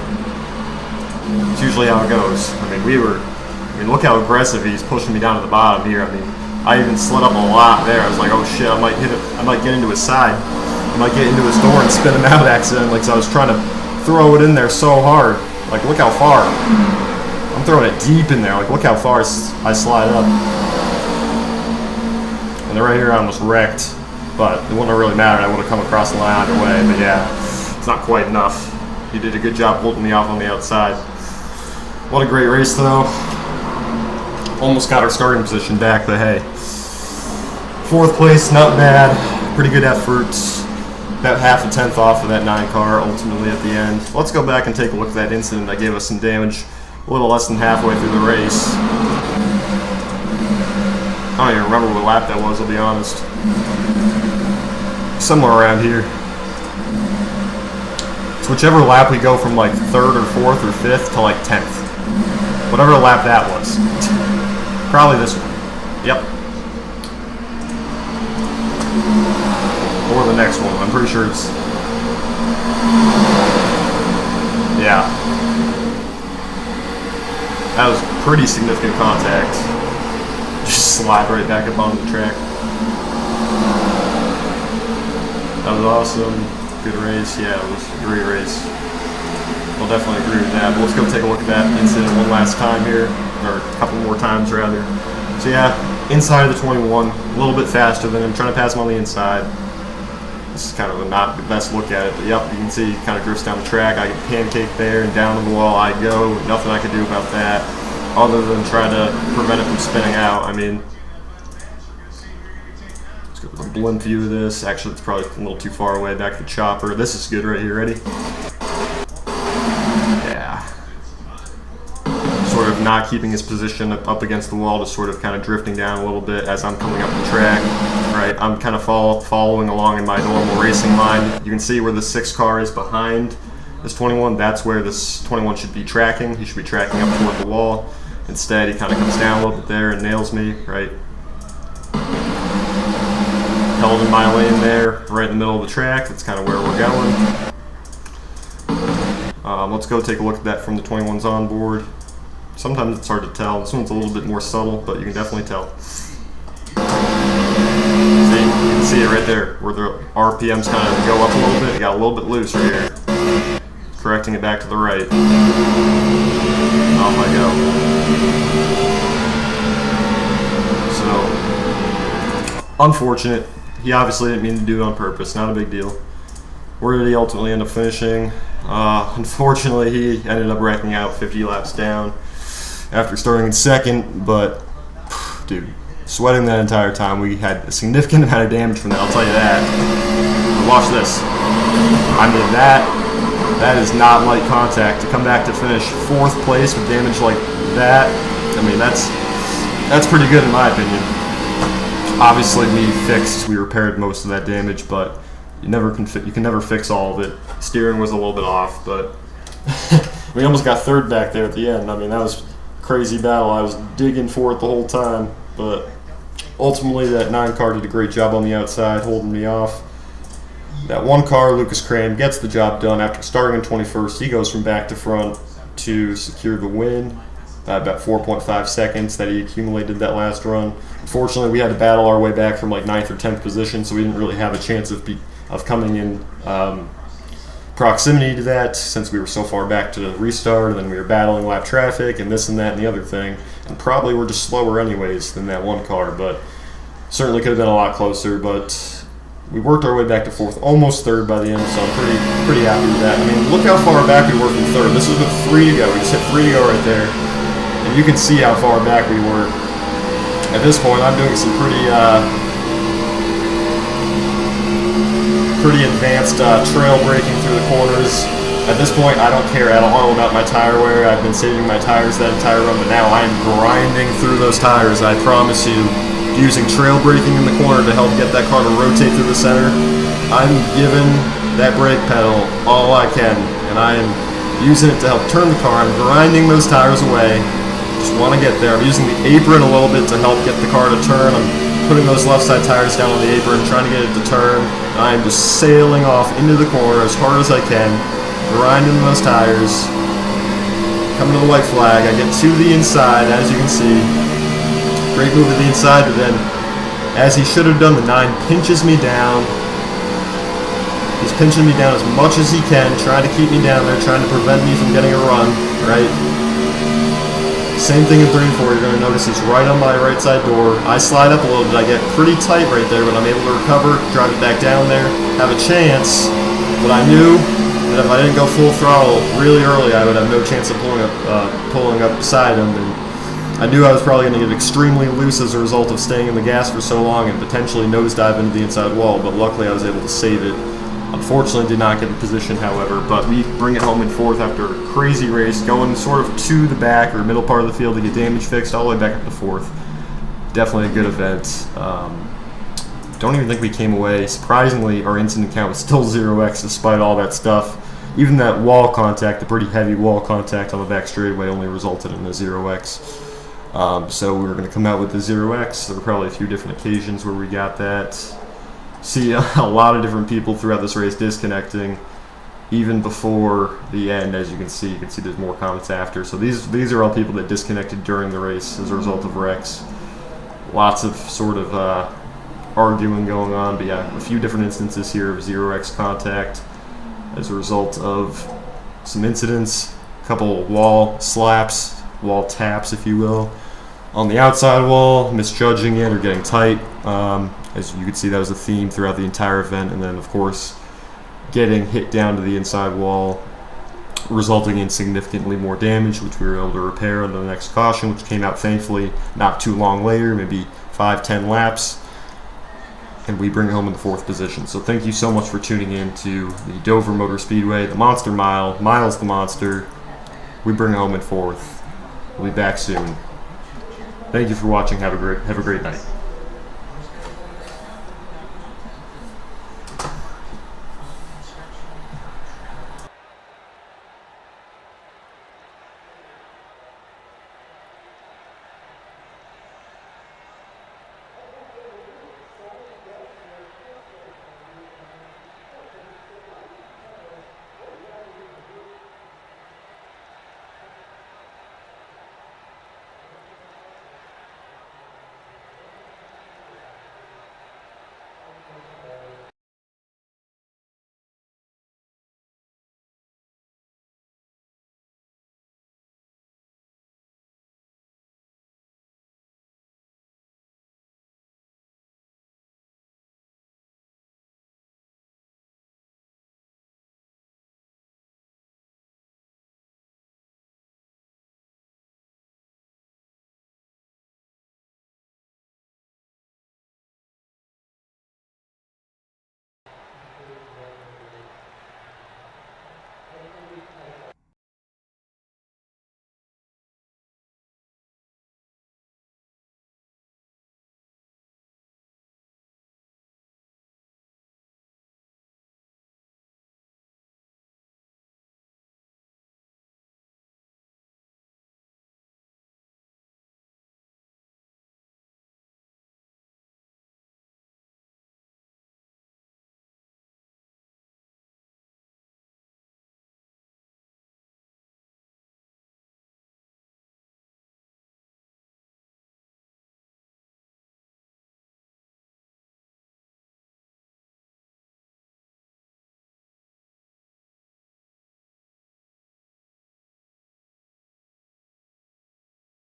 It's usually how it goes. I mean, look how aggressive he's pushing me down to the bottom here. I mean, I even slid up a lot there. I was like, oh shit, I might hit it. I might get into his side. I might get into his door and spin him out accidentally. So I was trying to throw it in there so hard. Like, look how far. I'm throwing it deep in there. Like, look how far I slide up. And right here I almost wrecked, but it wouldn't have really mattered. I would have come across the line either way, but yeah, it's not quite enough. He did a good job holding me off on the outside. What a great race, though. Almost got our starting position back, but hey. 4th place, not bad. Pretty good efforts. About half a tenth off of that 9 car ultimately at the end. Let's go back and take a look at that incident that gave us some damage a little less than halfway through the race. I don't even remember what lap that was, I'll be honest. Somewhere around here. It's whichever lap we go from like 3rd or 4th or 5th to like 10th. Whatever lap that was. Probably this one. Yep. Or the next one. I'm pretty sure it's... Yeah. That was pretty significant contact. Just slide right back up onto the track. That was awesome. Good race. Yeah, it was a great race. I'll definitely agree with that. But let's go take a look at that incident one last time here. Or a couple more times, rather. So yeah, inside of the 21. A little bit faster than him. Trying to pass him on the inside. This is kind of not the best look at it. But yep, you can see he kind of drifts down the track. I get pancaked there and down on the wall I go. Nothing I could do about that, other than try to prevent it from spinning out. I mean, let's go with a blimp view of this. Actually, it's probably a little too far away. Back to the chopper. This is good right here. Ready? Yeah. Sort of not keeping his position up against the wall, just sort of kind of drifting down a little bit as I'm coming up the track. Right, I'm kind of following along in my normal racing line. You can see where the 6 car is behind this 21. That's where this 21 should be tracking. He should be tracking up toward the wall. Instead, he kind of comes down a little bit there and nails me, right? held in my lane there, right in the middle of the track. That's kind of where we're going. Let's go take a look at that from the 21s on board. Sometimes it's hard to tell. This one's a little bit more subtle, but you can definitely tell. See, you can see it right there, where the RPMs kind of go up a little bit. It got a little bit loose right here. Correcting it back to the right. Off I go. So, unfortunate. He obviously didn't mean to do it on purpose. Not a big deal. Where did he ultimately end up finishing? Unfortunately, he ended up racking out 50 laps down after starting in second, but dude, sweating that entire time. We had a significant amount of damage from that, I'll tell you that. But watch this. I mean, that is not light contact. To come back to finish 4th place with damage like that, I mean, that's pretty good in my opinion. Obviously, we repaired most of that damage, but you can never fix all of it. Steering was a little bit off, but we almost got 3rd back there at the end. I mean, that was a crazy battle. I was digging for it the whole time, but ultimately that 9 car did a great job on the outside, holding me off. That 1 car, Lucas Cram, gets the job done. After starting in 21st, he goes from back to front to secure the win. About 4.5 seconds that he accumulated that last run. Unfortunately, we had to battle our way back from like 9th or 10th position, so we didn't really have a chance of coming in proximity to that, since we were so far back to the restart, and then we were battling lap traffic and this and that and the other thing, and probably were just slower anyways than that 1 car, but certainly could have been a lot closer. But we worked our way back to 4th, almost 3rd by the end, so I'm pretty happy with that. I mean, look how far back we were from 3rd. This was with 3 to go. We just hit 3 to go right there, and you can see how far back we were. At this point, I'm doing some pretty advanced trail braking through the corners. At this point, I don't care at all about my tire wear. I've been saving my tires that entire run, but now I am grinding through those tires. I promise you, using trail braking in the corner to help get that car to rotate through the center. I'm giving that brake pedal all I can, and I am using it to help turn the car. I'm grinding those tires away. Just want to get there. I'm using the apron a little bit to help get the car to turn. I'm putting those left side tires down on the apron, trying to get it to turn. I'm just sailing off into the corner as hard as I can, grinding those tires. Coming to the white flag, I get to the inside, as you can see. Great move to the inside, but then, as he should have done, the 9 pinches me down. He's pinching me down as much as he can, trying to keep me down there, trying to prevent me from getting a run, right? Same thing in 3 and 4, you're going to notice he's right on my right side door. I slide up a little bit, I get pretty tight right there, but I'm able to recover, drive it back down there, have a chance. But I knew that if I didn't go full throttle really early, I would have no chance of pulling up beside him. And I knew I was probably going to get extremely loose as a result of staying in the gas for so long and potentially nosedive into the inside wall, but luckily I was able to save it. Unfortunately, did not get the position, however, but we bring it home in 4th after a crazy race, going sort of to the back or middle part of the field to get damage fixed, all the way back up to 4th. Definitely a good event. Don't even think we came away. Surprisingly, our incident count was still 0x despite all that stuff. Even that wall contact, the pretty heavy wall contact on the back straightaway, only resulted in a 0x. So we were going to come out with the 0x. There were probably a few different occasions where we got that. See a lot of different people throughout this race disconnecting, even before the end. As you can see there's more comments after. So these are all people that disconnected during the race as a result of wrecks. Lots of sort of arguing going on, but yeah, a few different instances here of 0x contact as a result of some incidents, a couple wall slaps, wall taps, if you will, on the outside wall, misjudging it or getting tight. As you can see, that was a theme throughout the entire event, and then of course getting hit down to the inside wall, resulting in significantly more damage, which we were able to repair on the next caution, which came out thankfully not too long later, maybe 5-10 laps, and we bring it home in the 4th position. So thank you so much for tuning in to the Dover Motor Speedway, the Monster Mile, Miles the Monster. We bring it home in 4th. We'll be back soon. Thank you for watching. Have a great night.